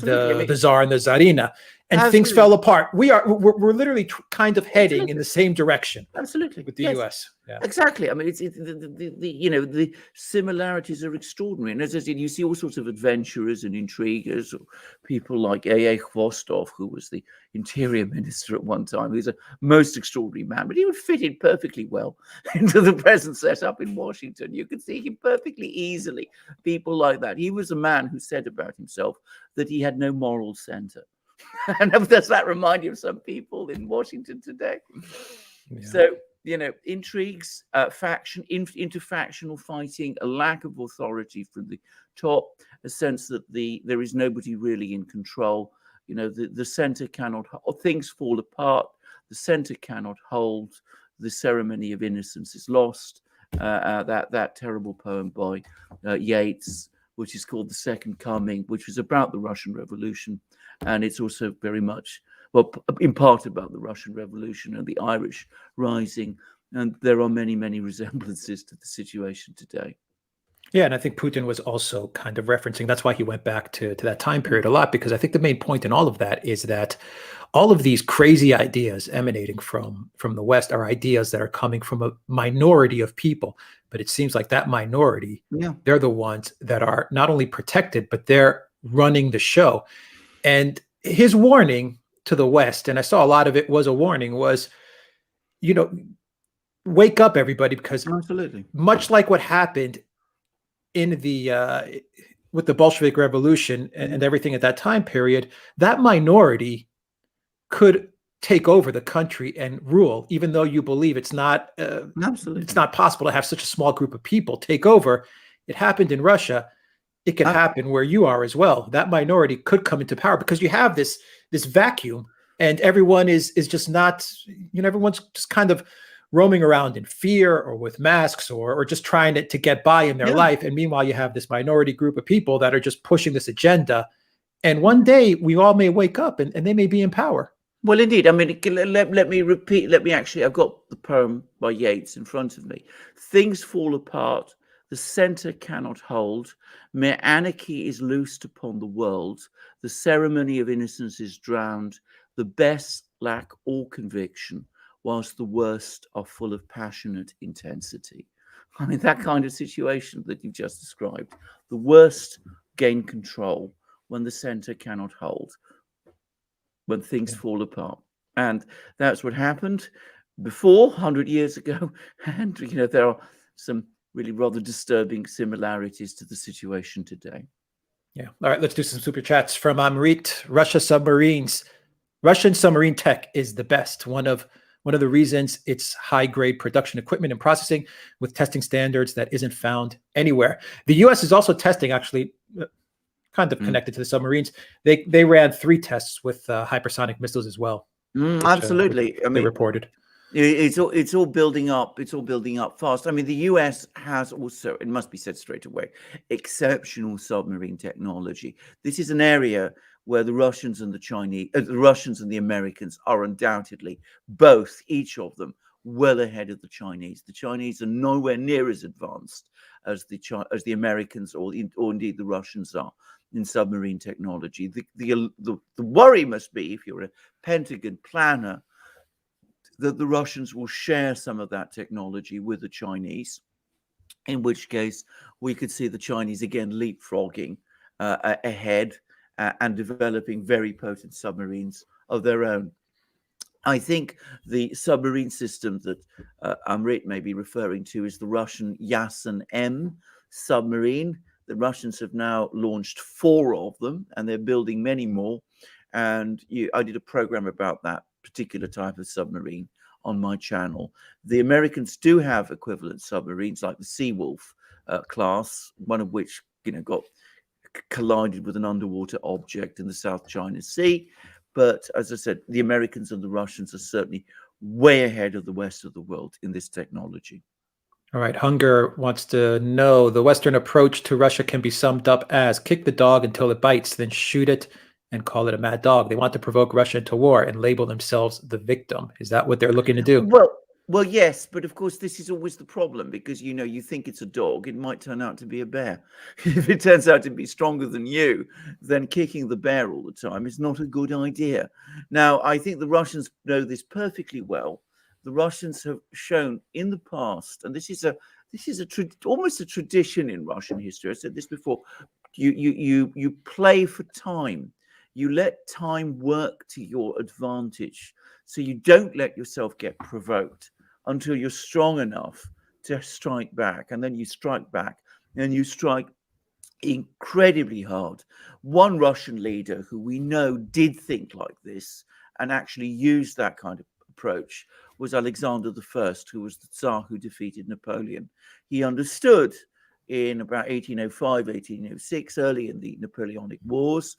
the Tsar and the Tsarina. And things fell apart. We're literally kind of heading in the same direction. Absolutely. With the US. Yeah. Exactly. I mean, the similarities are extraordinary. And as I said, you see all sorts of adventurers and intriguers, or people like A.A. Khvostov, who was the interior minister at one time. He's a most extraordinary man, but he would fit in perfectly well into the present setup in Washington. You could see him perfectly easily. People like that. He was a man who said about himself that he had no moral center. And does that remind you of some people in Washington today? Yeah. So, intrigues, faction, interfactional fighting, a lack of authority from the top, a sense that there is nobody really in control. The center cannot, things fall apart. The center cannot hold. The ceremony of innocence is lost. That terrible poem by Yeats, which is called The Second Coming, which was about the Russian Revolution. And it's also very much, in part about the Russian Revolution and the Irish Rising. And there are many, many resemblances to the situation today. Yeah, and I think Putin was also kind of referencing, that's why he went back to that time period a lot, because I think the main point in all of that is that all of these crazy ideas emanating from the West are ideas that are coming from a minority of people. But it seems like that minority, they're the ones that are not only protected, but they're running the show. And his warning to the West, and I saw a lot of it was a warning, was, wake up, everybody, because much like what happened in the with the Bolshevik Revolution and everything at that time period, that minority could take over the country and rule, even though you believe it's not possible to have such a small group of people take over. It happened in Russia. It could happen where you are as well. That minority could come into power because you have this vacuum, and everyone is just not, everyone's just kind of roaming around in fear or with masks or just trying to get by in their life. And meanwhile, you have this minority group of people that are just pushing this agenda. And one day we all may wake up and they may be in power. Well, indeed. I mean, let me repeat. I've got the poem by Yeats in front of me. Things fall apart. The centre cannot hold. Mere anarchy is loosed upon the world. The ceremony of innocence is drowned. The best lack all conviction, whilst the worst are full of passionate intensity. I mean, that kind of situation that you just described. The worst gain control when the centre cannot hold, when things fall apart. And that's what happened before, 100 years ago. And, there are some really rather disturbing similarities to the situation today. Yeah. All right, let's do some super chats from Amrit. Russian submarine tech is the best. One of the reasons it's high-grade production equipment and processing with testing standards that isn't found anywhere. The U.S. is also testing, actually, kind of connected to the submarines. They ran 3 tests with hypersonic missiles as well. Absolutely. They reported. It's all building up. It's all building up fast. I mean, the US has also, it must be said straight away, exceptional submarine technology. This is an area where the Russians and the Americans are undoubtedly each of them, well ahead of the Chinese. The Chinese are nowhere near as advanced as the Americans or indeed the Russians are in submarine technology. The worry must be, if you're a Pentagon planner, that the Russians will share some of that technology with the Chinese, in which case we could see the Chinese again leapfrogging ahead and developing very potent submarines of their own. I think the submarine system that Amrit may be referring to is the Russian Yasen-M submarine. The Russians have now launched 4 of them, and they're building many more. And I did a program about that particular type of submarine on my channel. The Americans do have equivalent submarines like the Seawolf class, one of which got collided with an underwater object in the South China Sea. But as I said, the Americans and the Russians are certainly way ahead of the rest of the world in this technology. All right. Hunger wants to know, the Western approach to Russia can be summed up as kick the dog until it bites, then shoot it and call it a mad dog. They want to provoke Russia into war and label themselves the victim. Is that what they're looking to do? Well, yes, but of course this is always the problem, because you think it's a dog, it might turn out to be a bear. If it turns out to be stronger than you, then kicking the bear all the time is not a good idea. Now, I think the Russians know this perfectly well. The Russians have shown in the past, and this is almost a tradition in Russian history. I said this before. You play for time. You let time work to your advantage. So you don't let yourself get provoked until you're strong enough to strike back. And then you strike back, and you strike incredibly hard. One Russian leader who we know did think like this and actually used that kind of approach was Alexander I, who was the Tsar who defeated Napoleon. He understood in about 1805, 1806, early in the Napoleonic Wars,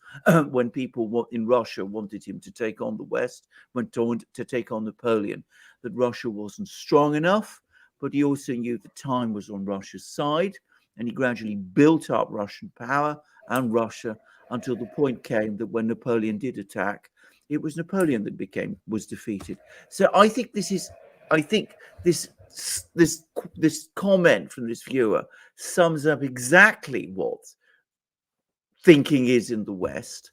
when people in Russia wanted him to take on the West, to take on Napoleon, that Russia wasn't strong enough, but he also knew the time was on Russia's side, and he gradually built up Russian power and Russia until the point came that when Napoleon did attack, it was Napoleon that was defeated. So I think this comment from this viewer sums up exactly what thinking is in the West.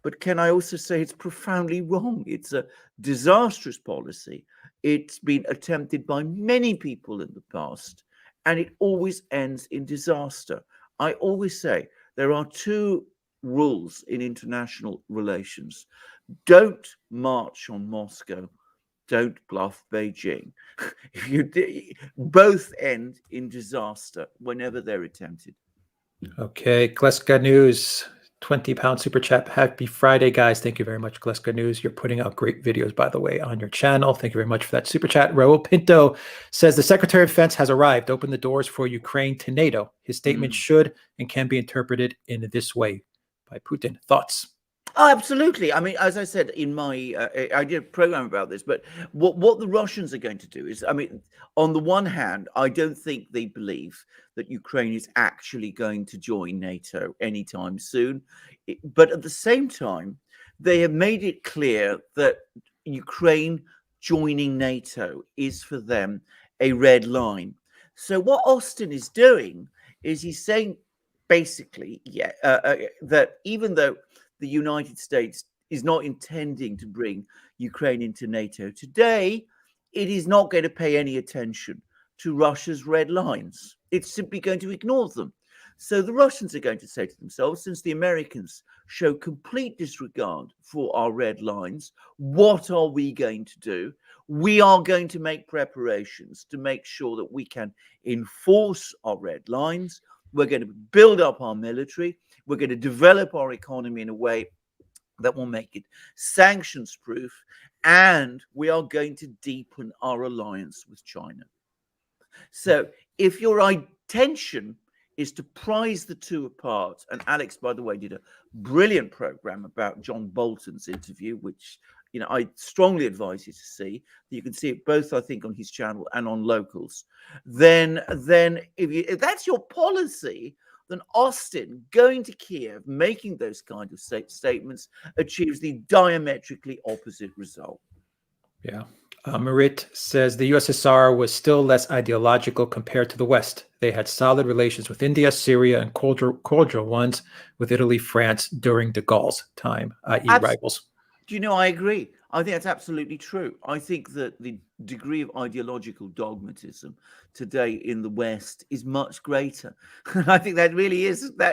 But can I also say it's profoundly wrong? It's a disastrous policy. It's been attempted by many people in the past, and it always ends in disaster. I always say there are 2 rules in international relations. Don't march on Moscow. Don't bluff Beijing. Both end in disaster whenever they're attempted. Okay, Kleska News. £20 super chat. Happy Friday, guys. Thank you very much, Gleska News. You're putting out great videos, by the way, on your channel. Thank you very much for that super chat. Raul Pinto says the Secretary of Defense has arrived. Open the doors for Ukraine to NATO. His statement should and can be interpreted in this way by Putin. Thoughts? Oh, absolutely. I mean, as I said in my, I did a program about this, but what the Russians are going to do is, I mean, on the one hand, I don't think they believe that Ukraine is actually going to join NATO anytime soon. But at the same time, they have made it clear that Ukraine joining NATO is for them a red line. So what Austin is doing is he's saying basically, that even though the United States is not intending to bring Ukraine into NATO today, it is not going to pay any attention to Russia's red lines. It's simply going to ignore them. So the Russians are going to say to themselves, since the Americans show complete disregard for our red lines, what are we going to do? We are going to make preparations to make sure that we can enforce our red lines. We're going to build up our military. We're going to develop our economy in a way that will make it sanctions proof. And we are going to deepen our alliance with China. So if your intention is to prize the two apart, and Alex, by the way, did a brilliant program about John Bolton's interview, which I strongly advise you to see. You can see it both, I think, on his channel and on Locals. Then if that's your policy, then Austin going to Kiev, making those kind of statements, achieves the diametrically opposite result. Yeah. Marit says the USSR was still less ideological compared to the West. They had solid relations with India, Syria, and cordial ones with Italy, France during de Gaulle's time, i.e. rivals. Do you know, I agree. I think that's absolutely true. I think that the degree of ideological dogmatism today in the West is much greater. I think that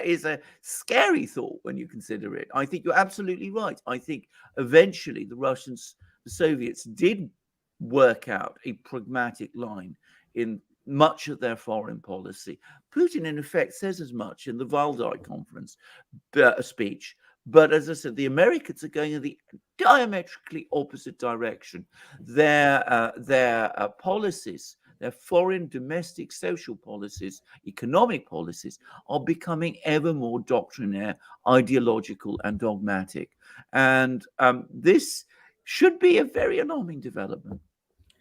is a scary thought when you consider it. I think you're absolutely right. I think eventually the Soviets did work out a pragmatic line in much of their foreign policy. Putin, in effect, says as much in the Valdai conference speech. But as I said, the Americans are going in the diametrically opposite direction. Their policies, their foreign, domestic, social policies, economic policies are becoming ever more doctrinaire, ideological, and dogmatic. And this should be a very alarming development.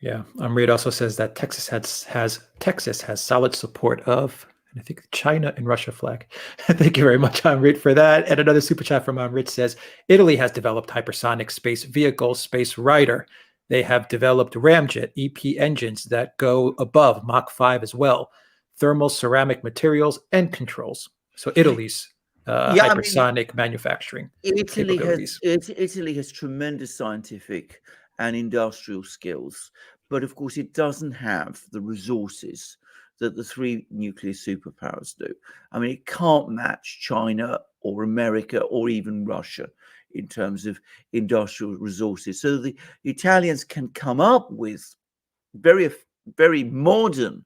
Yeah, Reid also says that Texas has solid support of, and I think, China and Russia flag. Thank you very much, Reid, for that. And another super chat from Rich says Italy has developed hypersonic space vehicles, Space Rider. They have developed ramjet EP engines that go above Mach 5 as well. Thermal ceramic materials and controls. So Italy's hypersonic manufacturing capabilities. Italy has tremendous scientific and industrial skills, but of course it doesn't have the resources that the three nuclear superpowers do. I mean, it can't match China or America or even Russia in terms of industrial resources. So the Italians can come up with very, very modern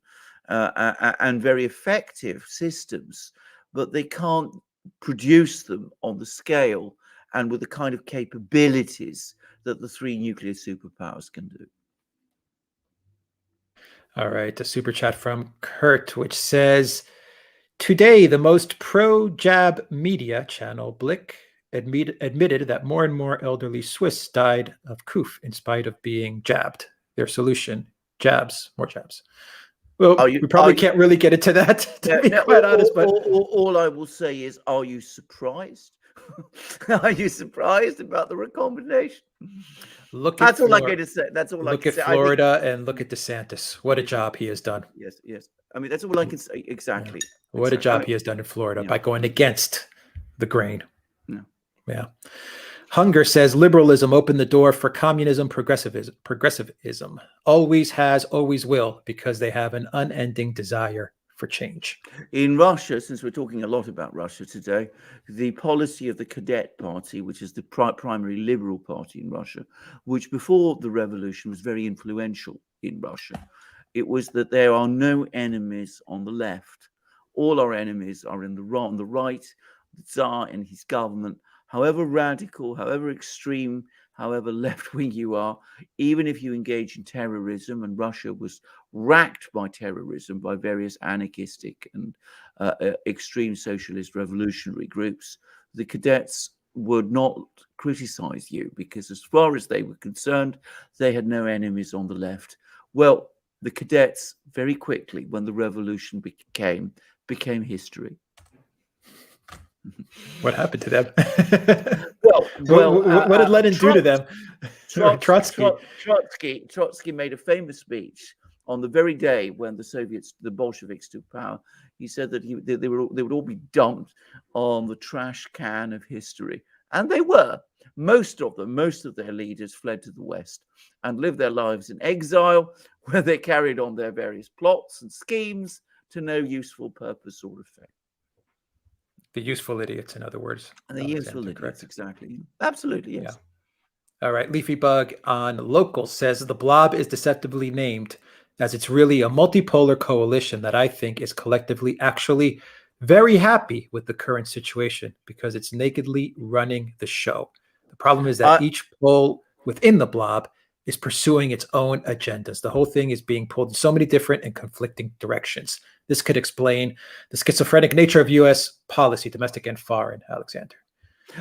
and very effective systems, but they can't produce them on the scale and with the kind of capabilities that the three nuclear superpowers can do. All right, a super chat from Kurt, which says, today the most pro-jab media channel, Blick, admitted that more and more elderly Swiss died of cough in spite of being jabbed. Their solution, jabs, more jabs. Well, we probably can't really get into that, to be quite honest. But all I will say is, are you surprised? Are you surprised about the recombination? That's all I'm going to say. That's all I can say. Look at Florida and look at DeSantis. What a job he has done. Yes. I mean, that's all I can say. Exactly. Yeah. What a job he has done in Florida by going against the grain. Yeah. Hunger says liberalism opened the door for communism, progressivism. Always has, always will, because they have an unending desire for change. In Russia, since we're talking a lot about Russia today, the policy of the Cadet Party, which is the primary liberal party in Russia, which before the revolution was very influential in Russia, it was that there are no enemies on the left. All our enemies are on the right. Tsar and his government, however radical, however extreme, however left-wing you are, even if you engage in terrorism, and Russia was racked by terrorism by various anarchistic and extreme socialist revolutionary groups, the cadets would not criticize you because as far as they were concerned, they had no enemies on the left. Well, the cadets very quickly, when the revolution became history. What happened to them? What did Lenin do to them? Trotsky made a famous speech on the very day when the Bolsheviks took power. He said that they would all be dumped on the trash can of history, and they were. Most of their leaders fled to the West and lived their lives in exile, where they carried on their various plots and schemes to no useful purpose or effect. The useful idiots, in other words. And the useful idiots, correct. Exactly. Absolutely, yes. Yeah. All right. Leafy Bug on Local says the blob is deceptively named as it's really a multipolar coalition that I think is collectively actually very happy with the current situation because it's nakedly running the show. The problem is that each pole within the blob is pursuing its own agendas. The whole thing is being pulled in so many different and conflicting directions. This could explain the schizophrenic nature of U.S. policy, domestic and foreign, Alexander.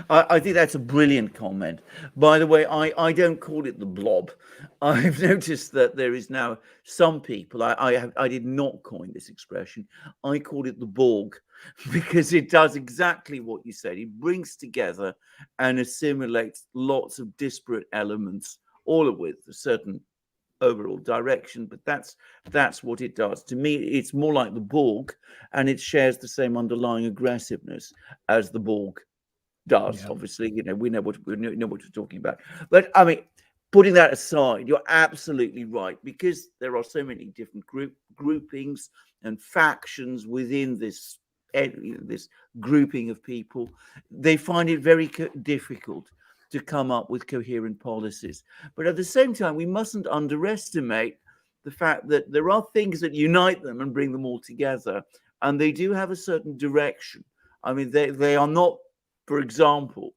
I think that's a brilliant comment. By the way, I don't call it the blob. I've noticed that there is now some people, I did not coin this expression, I call it the Borg, because it does exactly what you said. It brings together and assimilates lots of disparate elements, all with a certain overall direction, but that's what it does. To me, it's more like the Borg, and it shares the same underlying aggressiveness as the Borg does. Yeah. Obviously, we know what we're talking about. But I mean, putting that aside, you're absolutely right, because there are so many different groupings and factions within this grouping of people. They find it very difficult to come up with coherent policies. But at the same time, we mustn't underestimate the fact that there are things that unite them and bring them all together, and they do have a certain direction. I mean, they are not, for example,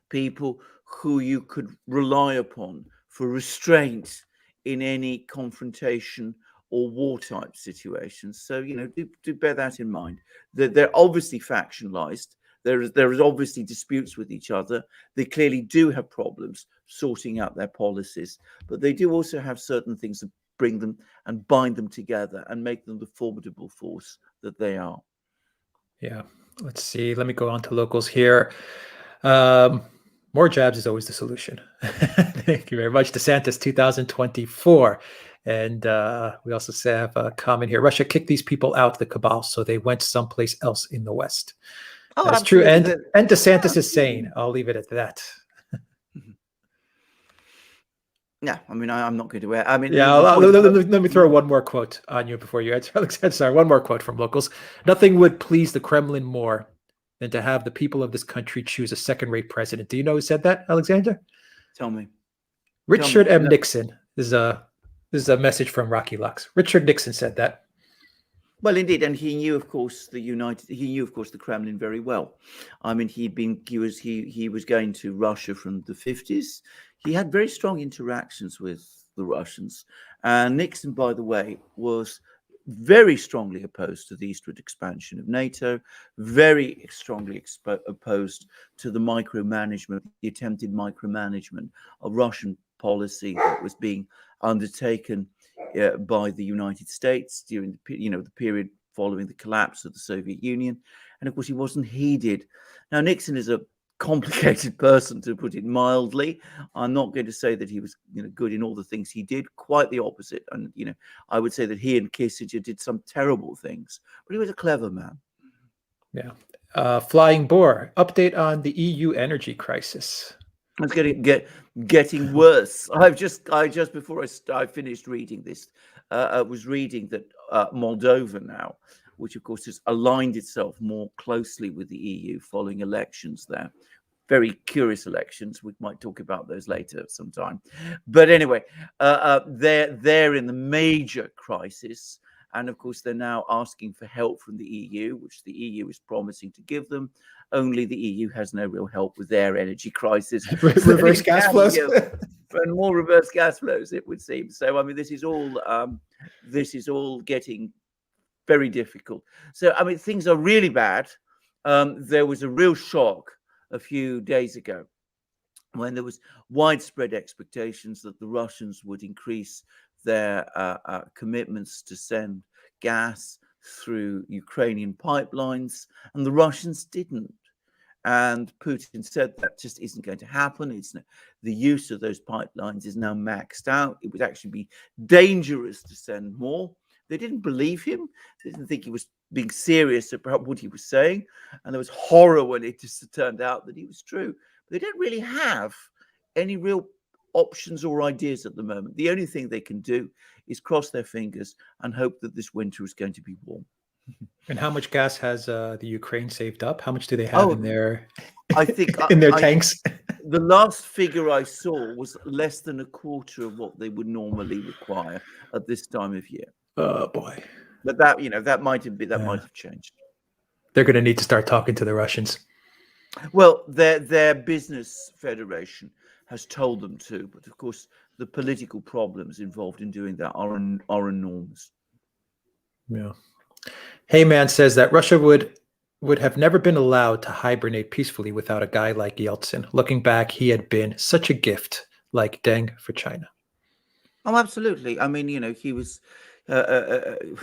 people who you could rely upon for restraint in any confrontation or war type situations. So, do bear that in mind. That they're obviously factionalized. There is obviously disputes with each other. They clearly do have problems sorting out their policies, but they do also have certain things that bring them and bind them together and make them the formidable force that they are. Yeah. Let's see. Let me go on to Locals here. More jabs is always the solution. Thank you very much. DeSantis 2024. And we also have a comment here. Russia kicked these people out, the cabal, so they went someplace else in the West. Oh, that's true. And DeSantis is sane. I'll leave it at that. Yeah, I mean, I'm not going to wear. I mean, yeah. Let me throw one more quote on you before you answer, Alexander. Sorry, one more quote from Locals. Nothing would please the Kremlin more than to have the people of this country choose a second-rate president. Do you know who said that, Alexander? Tell me. Richard M. Nixon. This is a message from Rocky Lux. Richard Nixon said that. Well, indeed, and he knew, of course, the Kremlin very well. I mean, he was going to Russia from the 50s. He had very strong interactions with the Russians. And Nixon, by the way, was very strongly opposed to the eastward expansion of NATO, very strongly opposed to the micromanagement, the attempted micromanagement of Russian policy that was being undertaken by the United States during the period following the collapse of the Soviet Union. And of course, he wasn't heeded. Now, Nixon is a complicated person, to put it mildly. I'm not going to say that he was good in all the things he did, quite the opposite. And I would say that he and Kissinger did some terrible things, but he was a clever man. Yeah. Flying Boar, update on the EU energy crisis. It's getting worse. I just before I finished reading this, I was reading that Moldova now, which of course has aligned itself more closely with the EU following elections there. Very curious elections. We might talk about those later sometime. But anyway, they're in the major crisis. And of course, they're now asking for help from the EU, which the EU is promising to give them. only the EU has no real help with their energy crisis. Reverse gas flows. And more reverse gas flows, it would seem. So, I mean, this is all getting very difficult. So, I mean, things are really bad. There was a real shock a few days ago when there was widespread expectations that the Russians would increase their commitments to send gas through Ukrainian pipelines, and the Russians didn't. And Putin said that just isn't going to happen. The use of those pipelines is now maxed out. It would actually be dangerous to send more. They didn't believe him. They didn't think he was being serious about what he was saying. And there was horror when it just turned out that he was true. But they don't really have any real options or ideas at the moment. The only thing they can do is cross their fingers and hope that this winter is going to be warm. And how much gas has the Ukraine saved up? How much do they have in their tanks? The last figure I saw was less than a quarter of what they would normally require at this time of year. Oh boy! But that might have changed. They're going to need to start talking to the Russians. Well, their business federation has told them to, but of course the political problems involved in doing that are enormous. Yeah. Heyman says that Russia would have never been allowed to hibernate peacefully without a guy like Yeltsin. Looking back, he had been such a gift, like Deng for China. Oh, absolutely. I mean, he was, Yeltsin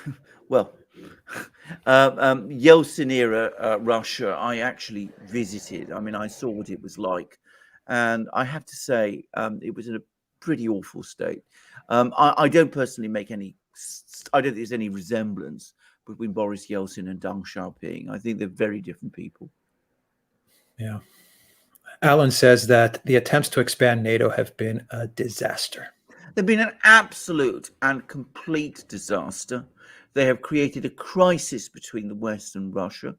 era Russia, I actually visited. I mean, I saw what it was like. And I have to say, it was in a pretty awful state. I don't personally I don't think there's any resemblance between Boris Yeltsin and Deng Xiaoping. I think they're very different people. Yeah. Alan says that the attempts to expand NATO have been a disaster. They've been an absolute and complete disaster. They have created a crisis between the West and Russia,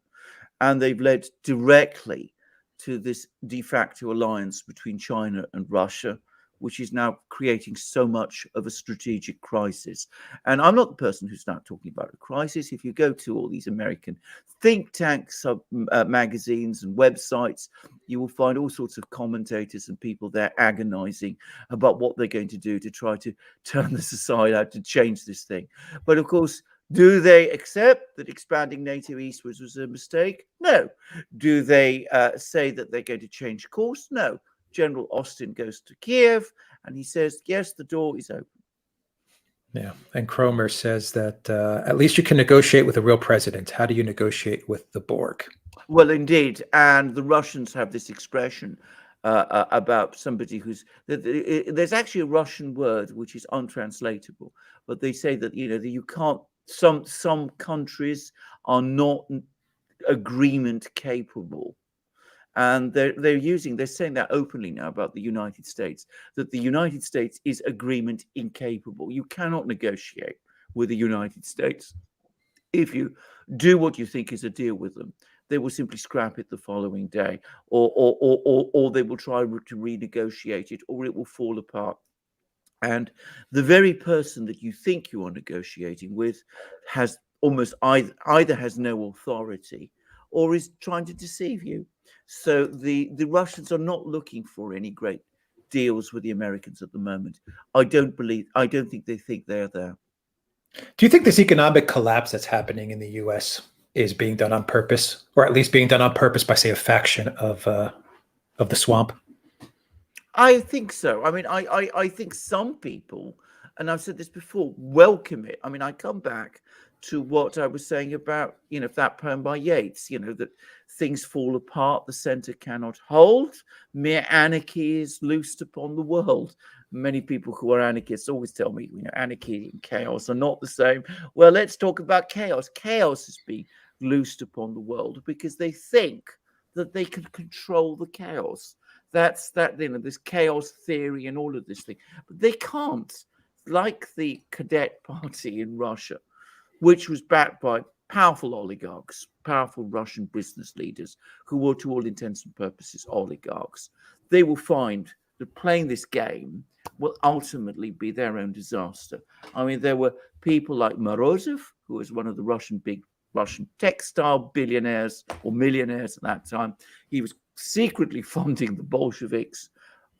and they've led directly to this de facto alliance between China and Russia, which is now creating so much of a strategic crisis. And I'm not the person who's now talking about a crisis. If you go to all these American think tank magazines and websites, you will find all sorts of commentators and people there agonizing about what they're going to do to try to turn the society out to change this thing. But of course, do they accept that expanding NATO eastwards was a mistake? No. Do they say that they're going to change course? No. General Austin goes to Kiev and he says, yes, the door is open. Yeah. And Cromer says that at least you can negotiate with a real president. How do you negotiate with the Borg? Well, indeed. And the Russians have this expression about somebody who's... There's actually a Russian word which is untranslatable, but they say that, that you can't... Some countries are not agreement capable. And they're saying that openly now about the United States, that the United States is agreement incapable. You cannot negotiate with the United States. If you do what you think is a deal with them, they will simply scrap it the following day, or they will try to renegotiate it, or it will fall apart. And the very person that you think you are negotiating with has almost either has no authority or is trying to deceive you. So the Russians are not looking for any great deals with the Americans at the moment. I don't think they think they're there. Do you think this economic collapse that's happening in the U.S. is being done on purpose, or at least being done on purpose by, say, a faction of the swamp? I think so. I mean, I think some people, and I've said this before, welcome it. I mean, I come back to what I was saying about, that poem by Yeats, that things fall apart, the center cannot hold, mere anarchy is loosed upon the world. Many people who are anarchists always tell me, anarchy and chaos are not the same. Well, let's talk about chaos. Chaos is being loosed upon the world because they think that they can control the chaos. That's this chaos theory and all of this thing. But they can't, like the Cadet Party in Russia, which was backed by powerful oligarchs, powerful Russian business leaders who were, to all intents and purposes, oligarchs. They will find that playing this game will ultimately be their own disaster. I mean, there were people like Morozov, who was one of the Russian big Russian textile billionaires or millionaires at that time. He was secretly funding the Bolsheviks.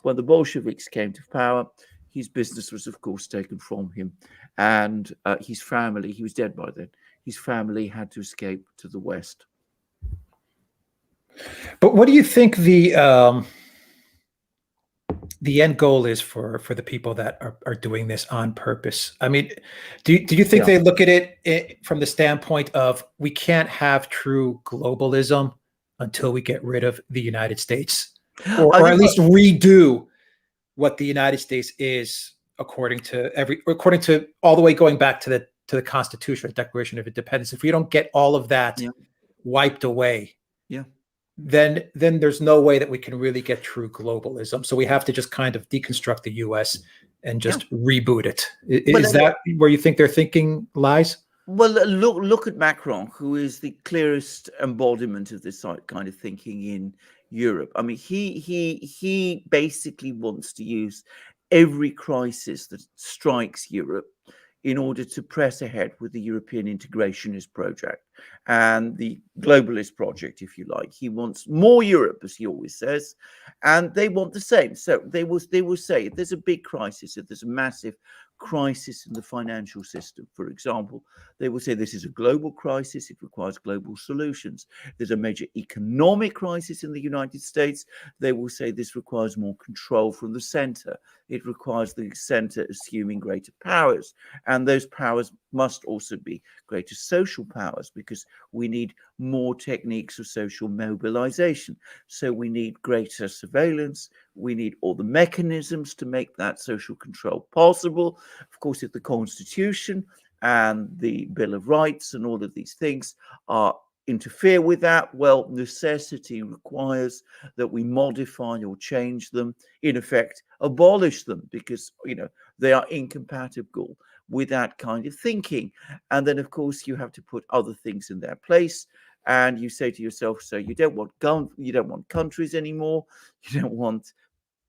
When the Bolsheviks came to power, his business was, of course, taken from him. And his family, he was dead by then, his family had to escape to the West. But what do you think the end goal is for the people that are doing this on purpose? I mean, do you think they look at it from the standpoint of we can't have true globalism until we get rid of the United States, or at least redo what the United States is according to all the way going back to the Constitution, the Declaration of Independence? If we don't get all of that wiped away, then there's no way that we can really get true globalism. So we have to just kind of deconstruct the U.S. and just reboot it. Is that where you think their thinking lies? Well, look at Macron, who is the clearest embodiment of this kind of thinking in Europe. I mean, he basically wants to use every crisis that strikes Europe in order to press ahead with the European integrationist project and the globalist project, if you like. He wants more Europe, as he always says, and they want the same. So they will say if there's a big crisis, if there's a massive crisis in the financial system, for example, they will say this is a global crisis, it requires global solutions. There's a major economic crisis in the United States, they will say this requires more control from the center. It requires the center assuming greater powers, and those powers must also be greater social powers, because we need more techniques of social mobilization. So we need greater surveillance, we need all the mechanisms to make that social control possible. Of course, if the Constitution and the Bill of Rights and all of these things interfere with that, well, necessity requires that we modify or change them, in effect, abolish them, because, they are incompatible with that kind of thinking. And then, of course, you have to put other things in their place. And you say to yourself, so you don't want countries anymore, you don't want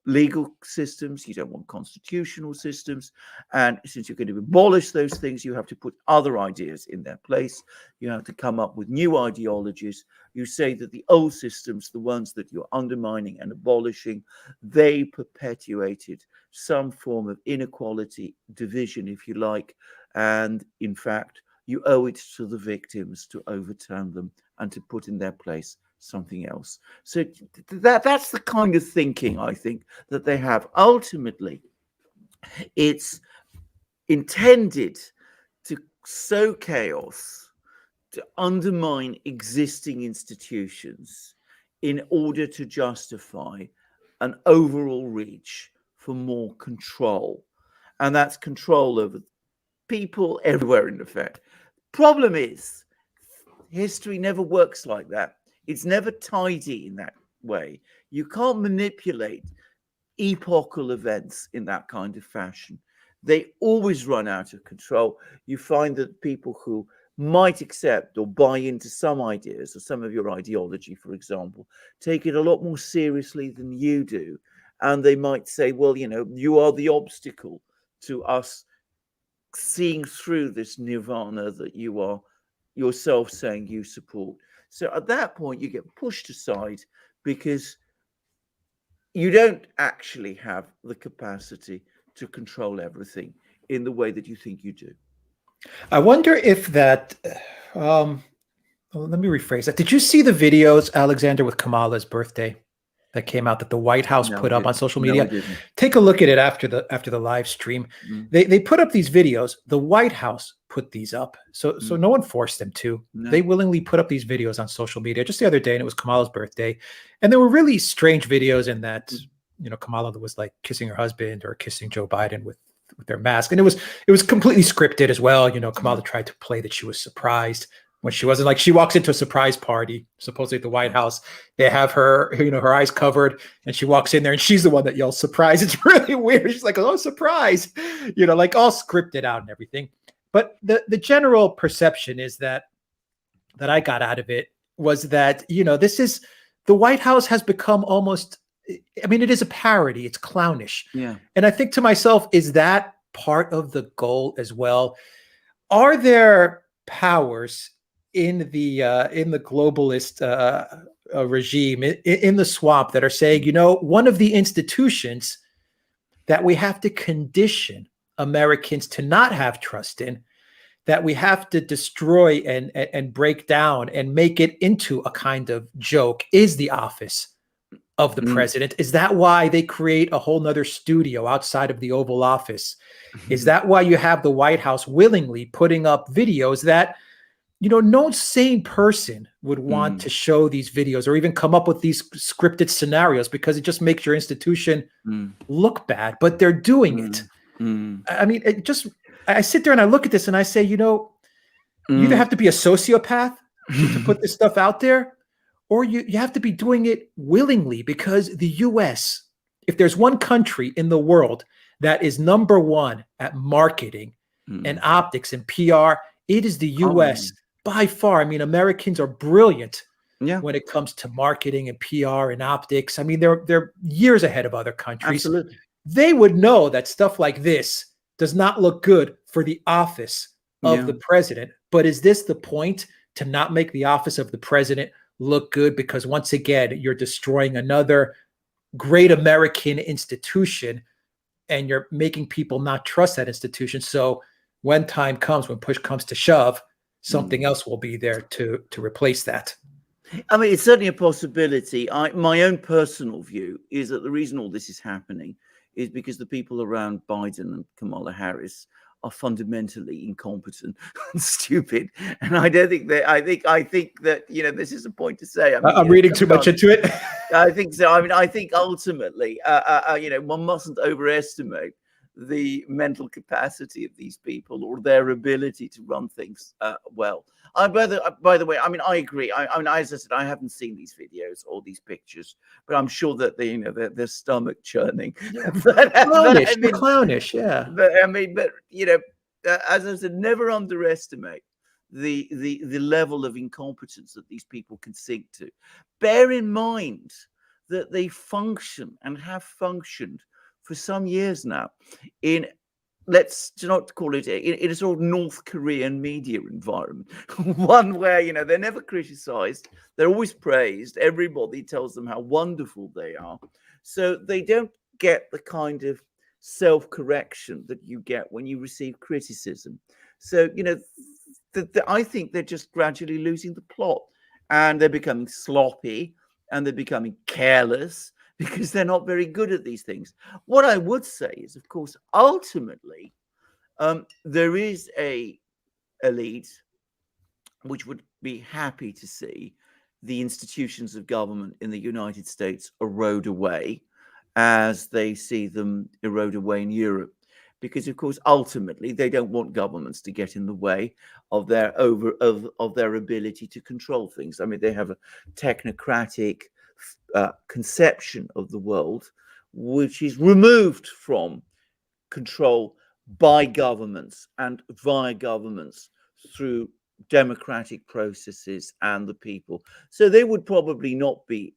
legal systems, you don't want constitutional systems, and since you're going to abolish those things, you have to put other ideas in their place. You have to come up with new ideologies. You say that the old systems, the ones that you're undermining and abolishing, they perpetuated some form of inequality, division, if you like, and in fact you owe it to the victims to overturn them and to put in their place something else. So that's the kind of thinking, I think, that they have. Ultimately, it's intended to sow chaos, to undermine existing institutions in order to justify an overall reach for more control. And that's control over people everywhere, in effect. Problem is, history never works like that. It's never tidy in that way. You can't manipulate epochal events in that kind of fashion. They always run out of control. You find that people who might accept or buy into some ideas or some of your ideology, for example, take it a lot more seriously than you do. And they might say, well, you are the obstacle to us seeing through this nirvana that you are yourself saying you support. So at that point, you get pushed aside because you don't actually have the capacity to control everything in the way that you think you do. I wonder if that, let me rephrase that. Did you see the videos, Alexander, with Kamala's birthday that came out that the White House put up on social media? No, take a look at it after the live stream. They put up these videos. The White House put these up. So no one forced them to. No. They willingly put up these videos on social media just the other day, and it was Kamala's birthday. And there were really strange videos in that, Kamala was like kissing her husband or kissing Joe Biden with their mask. And it was completely scripted as well. Kamala tried to play that she was surprised when she wasn't. Like, she walks into a surprise party, supposedly at the White House. They have her, her eyes covered, and she walks in there and she's the one that yells surprise. It's really weird. She's like, oh, surprise, like all scripted out and everything. But the general perception is that I got out of it was that, this is, the White House has become almost, it is a parody. It's clownish. Yeah. And I think to myself, is that part of the goal as well? Are there powers in the globalist regime in the swamp that are saying, one of the institutions that we have to condition Americans to not have trust in, that we have to destroy and break down and make it into a kind of joke, is the office of the president. Is that why they create a whole nother studio outside of the Oval Office? Is that why you have the White House willingly putting up videos that, no sane person would want to show these videos or even come up with these scripted scenarios, because it just makes your institution look bad, but they're doing it. I mean, I sit there and I look at this and I say, you either have to be a sociopath to put this stuff out there, or you have to be doing it willingly, because the US, if there's one country in the world that is number one at marketing and optics and PR, it is the US by far. I mean, Americans are brilliant when it comes to marketing and PR and optics. I mean, they're years ahead of other countries. Absolutely. They would know that stuff like this does not look good for the office of the president. But is this the point, to not make the office of the president look good? Because once again, you're destroying another great American institution and you're making people not trust that institution. So when time comes, when push comes to shove, something else will be there to replace that. I mean, it's certainly a possibility. My own personal view is that the reason all this is happening is because the people around Biden and Kamala Harris are fundamentally incompetent and stupid. And I don't think that, I think that, this is a point to say. I mean, I'm reading too much into it. I think so. I mean, I think ultimately, one mustn't overestimate the mental capacity of these people or their ability to run things well. By the way, I mean, I agree. I mean, as I said, I haven't seen these videos or these pictures, but I'm sure that their stomach churning. Clownish, yeah. But as I said, never underestimate the level of incompetence that these people can sink to. Bear in mind that they function and have functioned for some years now in, let's not call it, in a sort of North Korean media environment, one where, they're never criticized, they're always praised, everybody tells them how wonderful they are. So they don't get the kind of self-correction that you get when you receive criticism. So, I think they're just gradually losing the plot, and they're becoming sloppy and they're becoming careless, because they're not very good at these things. What I would say is, of course, ultimately, there is a elite which would be happy to see the institutions of government in the United States erode away as they see them erode away in Europe. Because, of course, ultimately, they don't want governments to get in the way of their of their ability to control things. I mean, they have a technocratic conception of the world, which is removed from control by governments and via governments through democratic processes and the people. So they would probably not be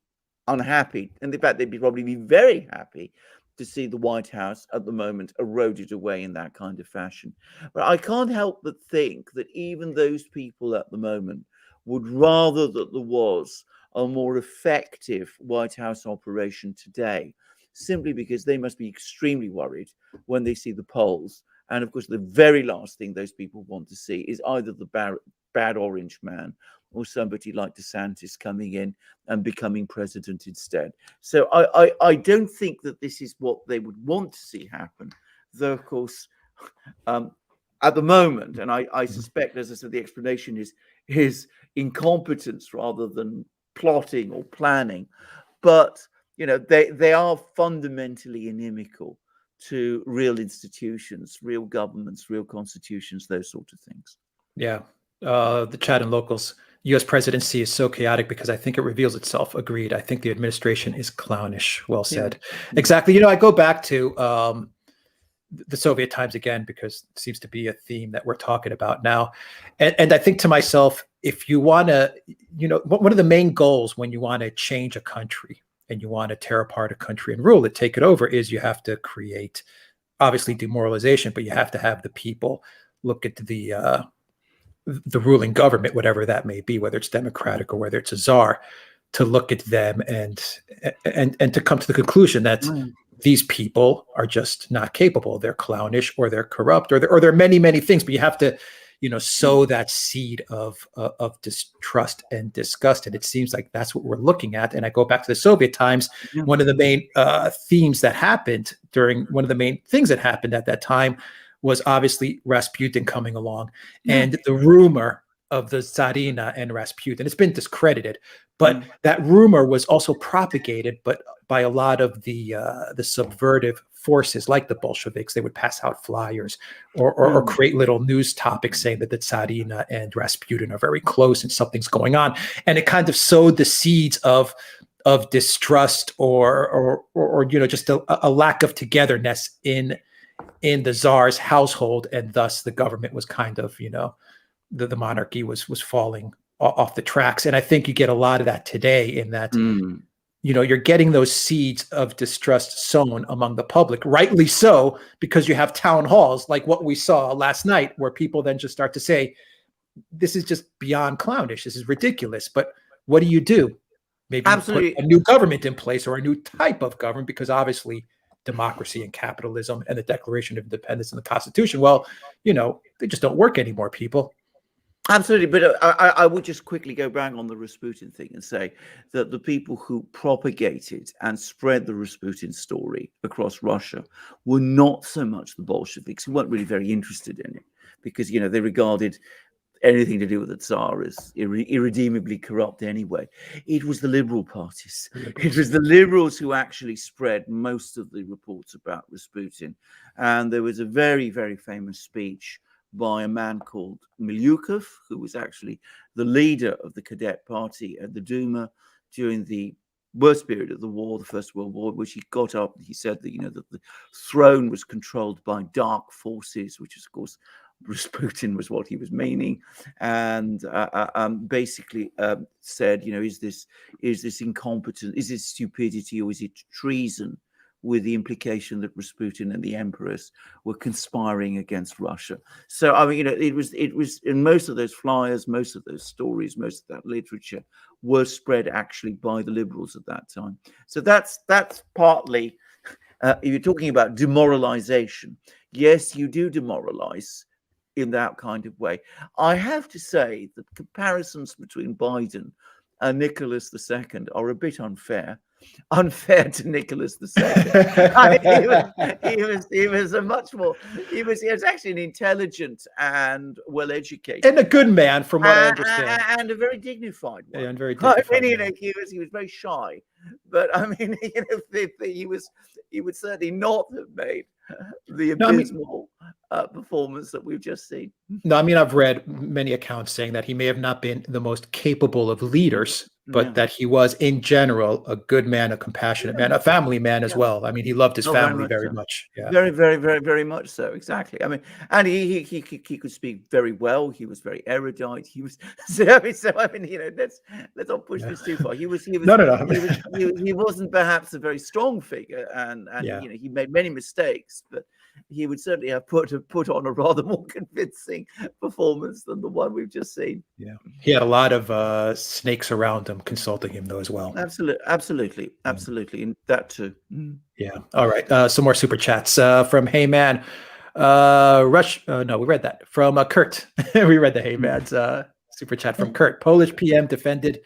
unhappy, and in fact they'd probably be very happy to see the White House at the moment eroded away in that kind of fashion. But I can't help but think that even those people at the moment would rather that there was a more effective White House operation today, simply because they must be extremely worried when they see the polls. And of course, the very last thing those people want to see is either the bad orange man or somebody like DeSantis coming in and becoming president instead. So I don't think that this is what they would want to see happen, though, of course, at the moment, and I suspect, as I said, the explanation is incompetence rather than plotting or planning. But they are fundamentally inimical to real institutions, real governments, real constitutions, those sort of things. Yeah. The chat and locals, U.S. presidency is so chaotic because I think it reveals itself. Agreed. I think the administration is clownish. Well said. Yeah. Exactly. I go back to the Soviet times again, because it seems to be a theme that we're talking about now. And I think to myself, if you want to, one of the main goals when you want to change a country and you want to tear apart a country and rule it, take it over, is you have to create, obviously, demoralization, but you have to have the people look at the the ruling government, whatever that may be, whether it's democratic or whether it's a czar, to look at them and to come to the conclusion that these people are just not capable. They're clownish, or they're corrupt, or they're many, many things. But you have to, sow that seed of distrust and disgust. And it seems like that's what we're looking at. And I go back to the Soviet times. One of the main themes that happened one of the main things that happened at that time was obviously Rasputin coming along, and the rumor of the Tsarina and Rasputin. It's been discredited, but that rumor was also propagated, but by a lot of the subvertive forces like the Bolsheviks. They would pass out flyers or create little news topics saying that the Tsarina and Rasputin are very close and something's going on. And it kind of sowed the seeds of distrust or just a lack of togetherness in the Tsar's household, and thus the government was kind of, the monarchy was falling off the tracks. And I think you get a lot of that today, in that you're getting those seeds of distrust sown among the public, rightly so, because you have town halls like what we saw last night, where people then just start to say, this is just beyond clownish, this is ridiculous. But what do? Maybe Absolutely. put a new government in place, or a new type of government, because obviously democracy and capitalism and the Declaration of Independence and the Constitution, well, they just don't work anymore, people. Absolutely. But I would just quickly go back on the Rasputin thing and say that the people who propagated and spread the Rasputin story across Russia were not so much the Bolsheviks, who weren't really very interested in it, because, they regarded anything to do with the Tsar as irredeemably corrupt anyway. It was the liberal parties. It was the liberals who actually spread most of the reports about Rasputin. And there was a very, very famous speech by a man called Milyukov, who was actually the leader of the Cadet Party at the Duma during the worst period of the war, the First World War, which he got up. He said that, that the throne was controlled by dark forces, which is, of course, Rasputin was what he was meaning, and basically said, is this incompetence, is it stupidity, or is it treason? With the implication that Rasputin and the emperors were conspiring against Russia. So I mean, it was in most of those flyers, most of those stories, most of that literature were spread actually by the liberals at that time. So that's partly. If you're talking about demoralization, yes, you do demoralize in that kind of way. I have to say that comparisons between Biden and Nicholas II are a bit unfair to Nicholas II. He was a much more, he was actually an intelligent and well-educated, and a good man, from what I understand, and a very dignified one. Yeah, and very dignified. He was very shy, but I mean, he would certainly not have made the abysmal performance that we've just seen. No, I mean, I've read many accounts saying that he may have not been the most capable of leaders, but that he was, in general, a good man, a compassionate man, a family man as well. I mean, he loved his family very much. Yeah. Very, very, very, very much so. Exactly. I mean, and he could speak very well. He was very erudite. He was so I mean, let's not push this too far. He wasn't perhaps a very strong figure, and he made many mistakes, but he would certainly have put on a rather more convincing performance than the one we've just seen. Yeah, he had a lot of snakes around him, consulting him though as well. Absolutely, and that too. Yeah. All right. Some more super chats from Hey Man. No, we read that from Kurt. We read the Hey Man's super chat from Kurt. Polish PM defended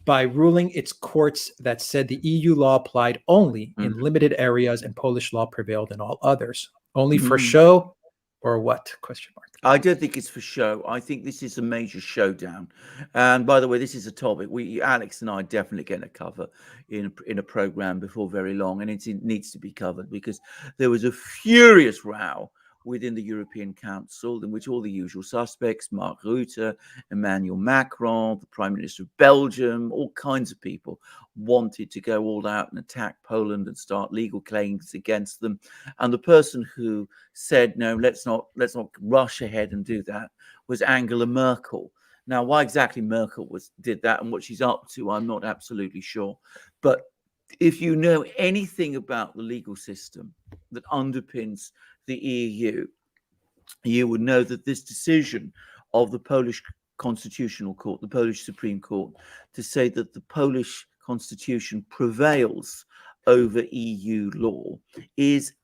by ruling its courts that said the EU law applied only in limited areas and Polish law prevailed in all others. Only for show, or what? Question mark. I don't think it's for show. I think this is a major showdown. And by the way, this is a topic Alex and I, definitely going to cover in a program before very long, and it needs to be covered because there was a furious row within the European Council in which all the usual suspects, Mark Rutte, Emmanuel Macron, the Prime Minister of Belgium, all kinds of people wanted to go all out and attack Poland and start legal claims against them. And the person who said, no, let's not rush ahead and do that was Angela Merkel. Now, why exactly Merkel did that and what she's up to, I'm not absolutely sure. But if you know anything about the legal system that underpins the EU, you would know that this decision of the Polish Constitutional Court, the Polish Supreme Court, to say that the Polish Constitution prevails over EU law is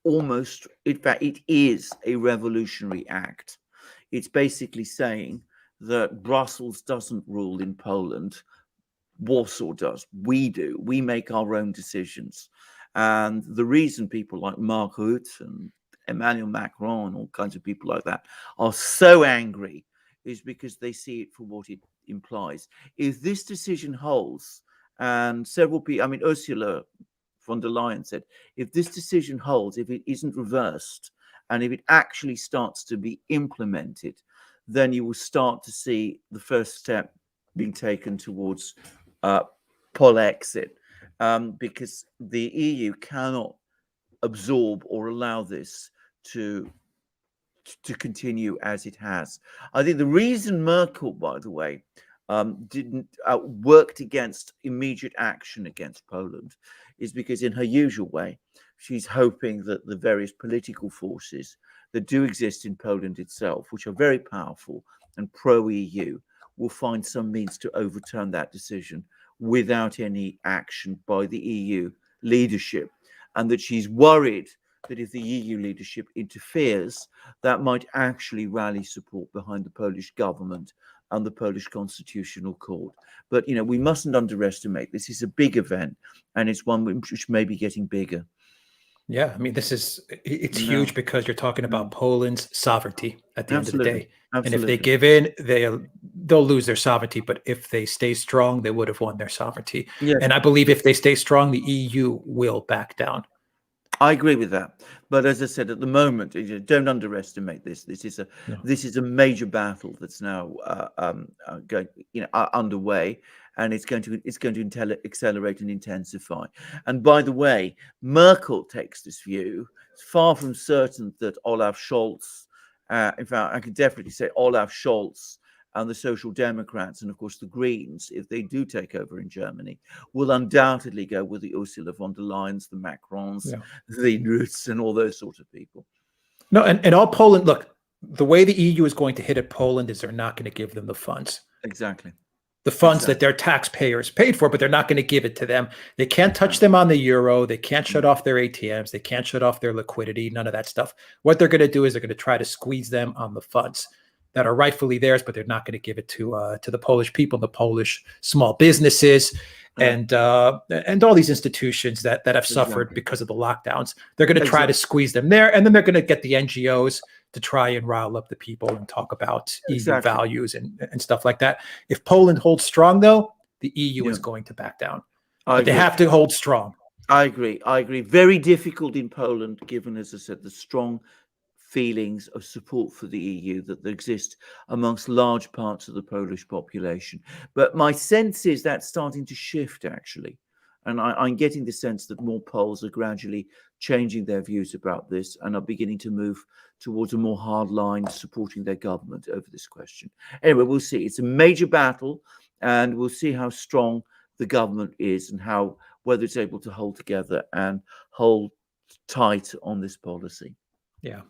almost, in fact, it is a revolutionary act. It's basically saying that Brussels doesn't rule in Poland, Warsaw does. We do. We make our own decisions. And the reason people like Mark Rutte and Emmanuel Macron and all kinds of people like that are so angry is because they see it for what it implies. If this decision holds, and several people, I mean, Ursula von der Leyen said, if this decision holds, if it isn't reversed, and if it actually starts to be implemented, then you will start to see the first step being taken towards Polexit, because the EU cannot absorb or allow this to continue as it has. I think the reason Merkel, by the way, didn't worked against immediate action against Poland is because, in her usual way, she's hoping that the various political forces that do exist in Poland itself, which are very powerful and pro-EU, will find some means to overturn that decision without any action by the EU leadership, and that she's worried that if the EU leadership interferes, that might actually rally support behind the Polish government and the Polish Constitutional Court. But, you know, we mustn't underestimate this. Is a big event, and it's one which may be getting bigger. Yeah, I mean, it's huge because you're talking about Poland's sovereignty at the end of the day. Absolutely. And if they give in, they'll lose their sovereignty. But if they stay strong, they would have won their sovereignty. Yes. And I believe if they stay strong, the EU will back down. I agree with that. But as I said, at the moment, don't underestimate this. This is a major battle that's now going, underway, and it's going to accelerate and intensify. And by the way, Merkel takes this view. It's far from certain that Olaf Scholz, in fact, I can definitely say Olaf Scholz and the Social Democrats, and of course the Greens, if they do take over in Germany, will undoubtedly go with the Ursula von der Leyens, the Macrons, the Rutts, and all those sorts of people. No, and all Poland, look, the way the EU is going to hit at Poland is they're not going to give them the funds. Exactly. The funds that their taxpayers paid for, but they're not going to give it to them. They can't touch them on the euro. They can't shut off their ATMs. They can't shut off their liquidity, none of that stuff. What they're going to do is they're going to try to squeeze them on the funds that are rightfully theirs, but they're not going to give it to the Polish people, the Polish small businesses, and all these institutions that have suffered because of the lockdowns. They're going to try to squeeze them there, and then they're going to get the NGOs to try and rile up the people and talk about EU values and stuff like that. If Poland holds strong, though, the EU is going to back down. But they have to hold strong. I agree. Very difficult in Poland, given, as I said, the strong feelings of support for the EU that exist amongst large parts of the Polish population. But my sense is that's starting to shift, actually. And I'm getting the sense that more Poles are gradually changing their views about this and are beginning to move towards a more hard line supporting their government over this question. Anyway, we'll see. It's a major battle, and we'll see how strong the government is and whether it's able to hold together and hold tight on this policy. Yeah.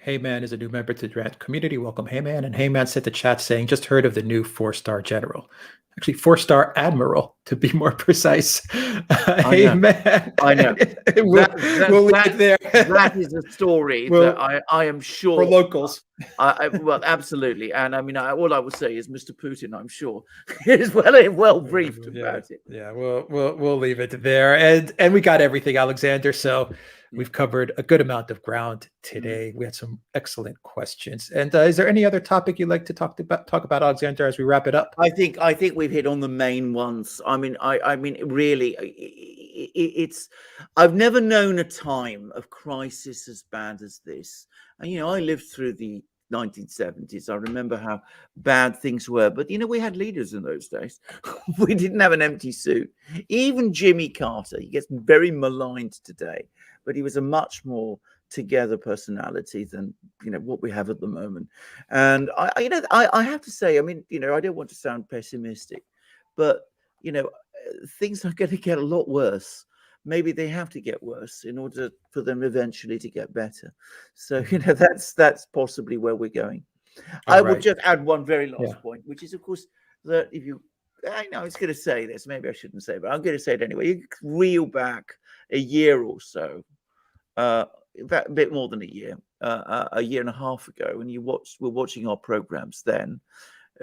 Heyman is a new member to the Duran community. Welcome, Heyman. And Heyman sent the chat saying, just heard of the new 4-star general. Actually, 4-star admiral, to be more precise. Heyman. I know. We'll leave it there. That is a story that I am sure. For locals. Well, absolutely. And I mean, all I would say is Mr. Putin, I'm sure, is well briefed about it. Yeah, we'll leave it there. And we got everything, Alexander. So we've covered a good amount of ground today. We had some excellent questions. And is there any other topic you'd like to talk about, Alexander, as we wrap it up? I think we've hit on the main ones. I mean, really, it's. I've never known a time of crisis as bad as this. And I lived through the 1970s. I remember how bad things were, but we had leaders in those days. We didn't have an empty suit. Even Jimmy Carter, he gets very maligned today, but he was a much more together personality than what we have at the moment. And I have to say, I mean, I don't want to sound pessimistic, but things are going to get a lot worse. Maybe they have to get worse in order for them eventually to get better. So that's possibly where we're going. I would just add one very last point, which is, of course, that if you, I know I was going to say this, maybe I shouldn't say, but I'm going to say it anyway. You reel back a year or so, a bit more than a year and a half ago, and were watching our programs then,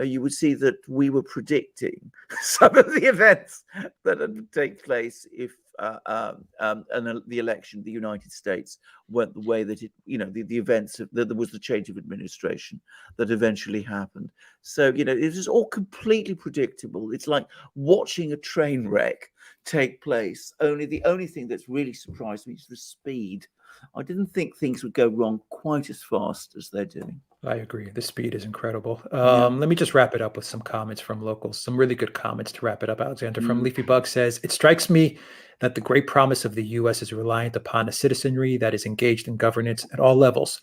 you would see that we were predicting some of the events that would take place if the election, the United States, went the way that it, the events that there was the change of administration that eventually happened. So, it was all completely predictable. It's like watching a train wreck take place. The only thing that's really surprised me is the speed. I didn't think things would go wrong quite as fast as they're doing. I agree. The speed is incredible. Let me just wrap it up with some comments from locals. Some really good comments to wrap it up. Alexander from Leafy Bug says, it strikes me that the great promise of the U.S. is reliant upon a citizenry that is engaged in governance at all levels.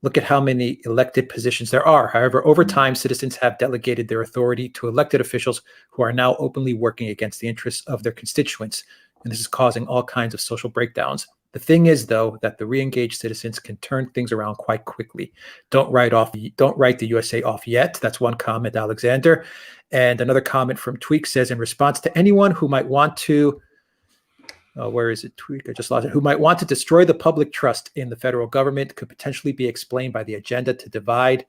Look at how many elected positions there are. However, over time, citizens have delegated their authority to elected officials who are now openly working against the interests of their constituents. And this is causing all kinds of social breakdowns. The thing is, though, that the re-engaged citizens can turn things around quite quickly. Don't write the USA off yet. That's one comment, Alexander. And another comment from Tweak says, in response to anyone who might want to, where is it, Tweak? I just lost it. Who might want to destroy the public trust in the federal government could potentially be explained by the agenda to divide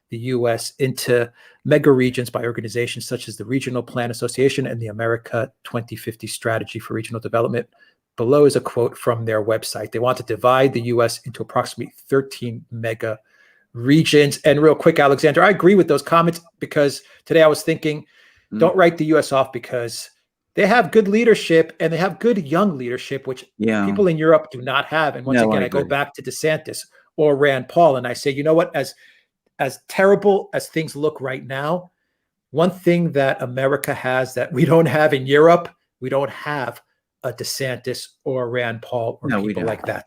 the U.S. into mega regions by organizations such as the Regional Plan Association and the America 2050 Strategy for Regional Development. Below is a quote from their website. They want to divide the U.S. into approximately 13 mega regions. And real quick, Alexander, I agree with those comments because today I was thinking, don't write the U.S. off because they have good leadership and they have good young leadership, which people in Europe do not have. And once again, I go back to DeSantis or Rand Paul, and I say, you know what, as terrible as things look right now, one thing that America has that we don't have in Europe, we don't have a DeSantis or Rand Paul or people like that.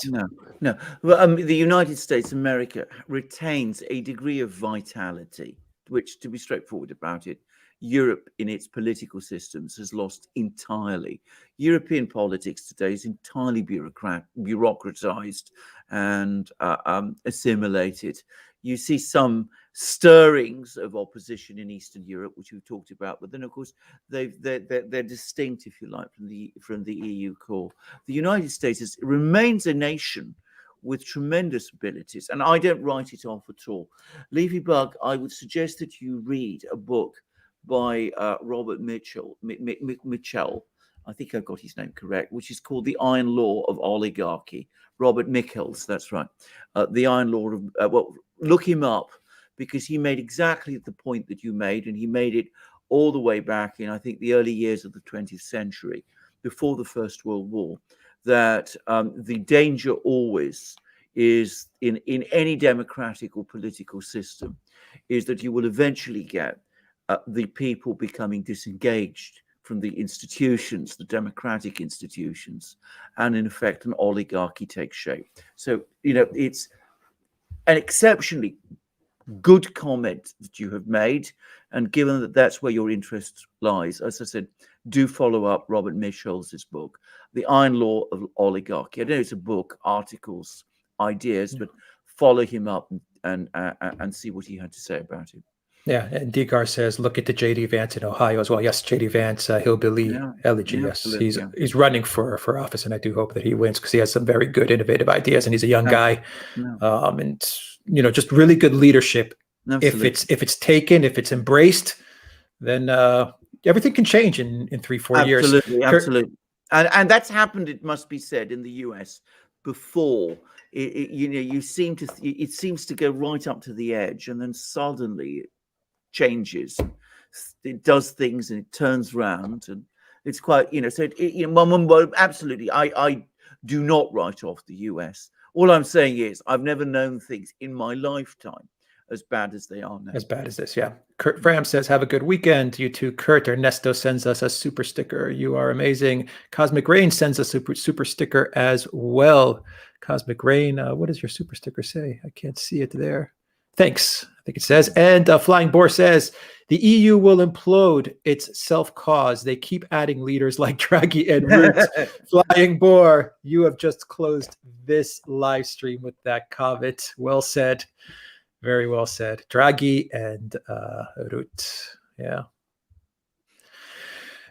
No. Well, the United States, America, retains a degree of vitality, which, to be straightforward about it, Europe in its political systems has lost entirely. European politics today is entirely bureaucratized and assimilated. You see some stirrings of opposition in Eastern Europe, which we've talked about, but then, of course, they're distinct, if you like, from the EU core. The United States remains a nation with tremendous abilities, and I don't write it off at all. Leafy Bug, I would suggest that you read a book by Robert Mitchell. I think I got his name correct, which is called The Iron Law of Oligarchy. Robert Michels, that's right. The Iron Law of, look him up, because he made exactly the point that you made, and he made it all the way back in, I think, the early years of the 20th century, before the First World War, that the danger always is in any democratic or political system is that you will eventually get the people becoming disengaged from the institutions, the democratic institutions, and in effect an oligarchy takes shape. So, it's an exceptionally good comment that you have made, and given that that's where your interest lies, as I said, do follow up Robert Michels' book, The Iron Law of Oligarchy. I know it's a book, articles, ideas, but follow him up and see what he had to say about it. Yeah, and Degar says, look at the J.D. Vance in Ohio as well. Yes, J.D. Vance, hillbilly elegy. Yes, he's running for office, and I do hope that he wins because he has some very good, innovative ideas, and he's a young guy, and just really good leadership. Absolutely. If it's taken, if it's embraced, then everything can change in 3-4 years. Absolutely, and that's happened. It must be said in the U.S. before. It seems to go right up to the edge, and then suddenly changes, it does things, and it turns round, and it's quite, so absolutely, I do not write off the US. All I'm saying is I've never known things in my lifetime as bad as they are now. As bad as this, yeah. Kurt Fram says, have a good weekend. You too, Kurt. Ernesto sends us a super sticker. You are amazing. Cosmic Rain sends a super sticker as well. Cosmic Rain, what does your super sticker say? I can't see it there. Thanks, I think it says. And Flying Boar says, the EU will implode. It's self-caused. They keep adding leaders like Draghi and Roots. Flying Boar, you have just closed this live stream with that comment. Well said. Very well said. Draghi and Rutte. Yeah.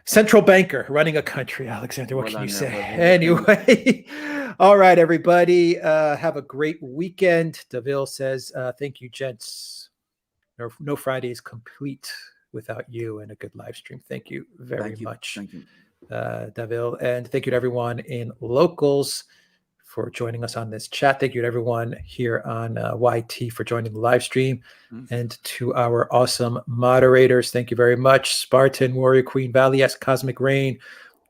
Central banker running a country, Alexander. What can you say? Anyway, all right, everybody. Have a great weekend. Deville says, thank you, gents. No Friday is complete without you and a good live stream. Thank you very much. Thank you. Deville. And thank you to everyone in Locals for joining us on this chat. Thank you to everyone here on YT for joining the live stream. And to our awesome moderators, thank you very much. Spartan, Warrior Queen, Valley S, Cosmic Rain,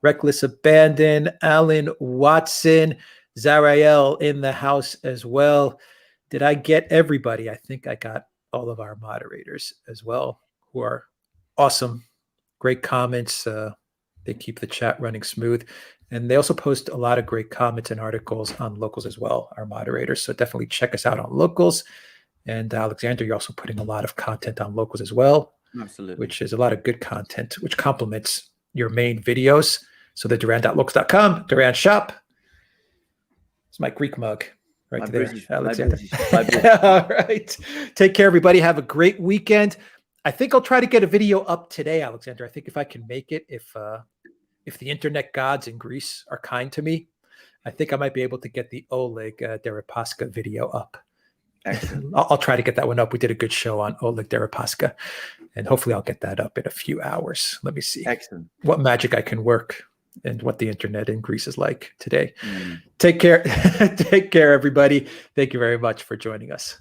Reckless Abandon, Alan Watson, Zarael in the house as well. Did I get everybody? I think I got all of our moderators as well, who are awesome. Great comments. They keep the chat running smooth. And they also post a lot of great comments and articles on Locals as well, our moderators. So definitely check us out on Locals. And Alexander, you're also putting a lot of content on Locals as well. Absolutely. Which is a lot of good content, which complements your main videos. So the Duran.locals.com, Duran shop. It's my Greek mug right there, Alexander. All right. Take care, everybody. Have a great weekend. I think I'll try to get a video up today, Alexander. I think if I can make it, if the internet gods in Greece are kind to me, I think I might be able to get the Oleg Deripaska video up. Excellent. I'll try to get that one up. We did a good show on Oleg Deripaska, and hopefully I'll get that up in a few hours. Let me see. Excellent. What magic I can work and what the internet in Greece is like today. Take care. Take care, everybody. Thank you very much for joining us.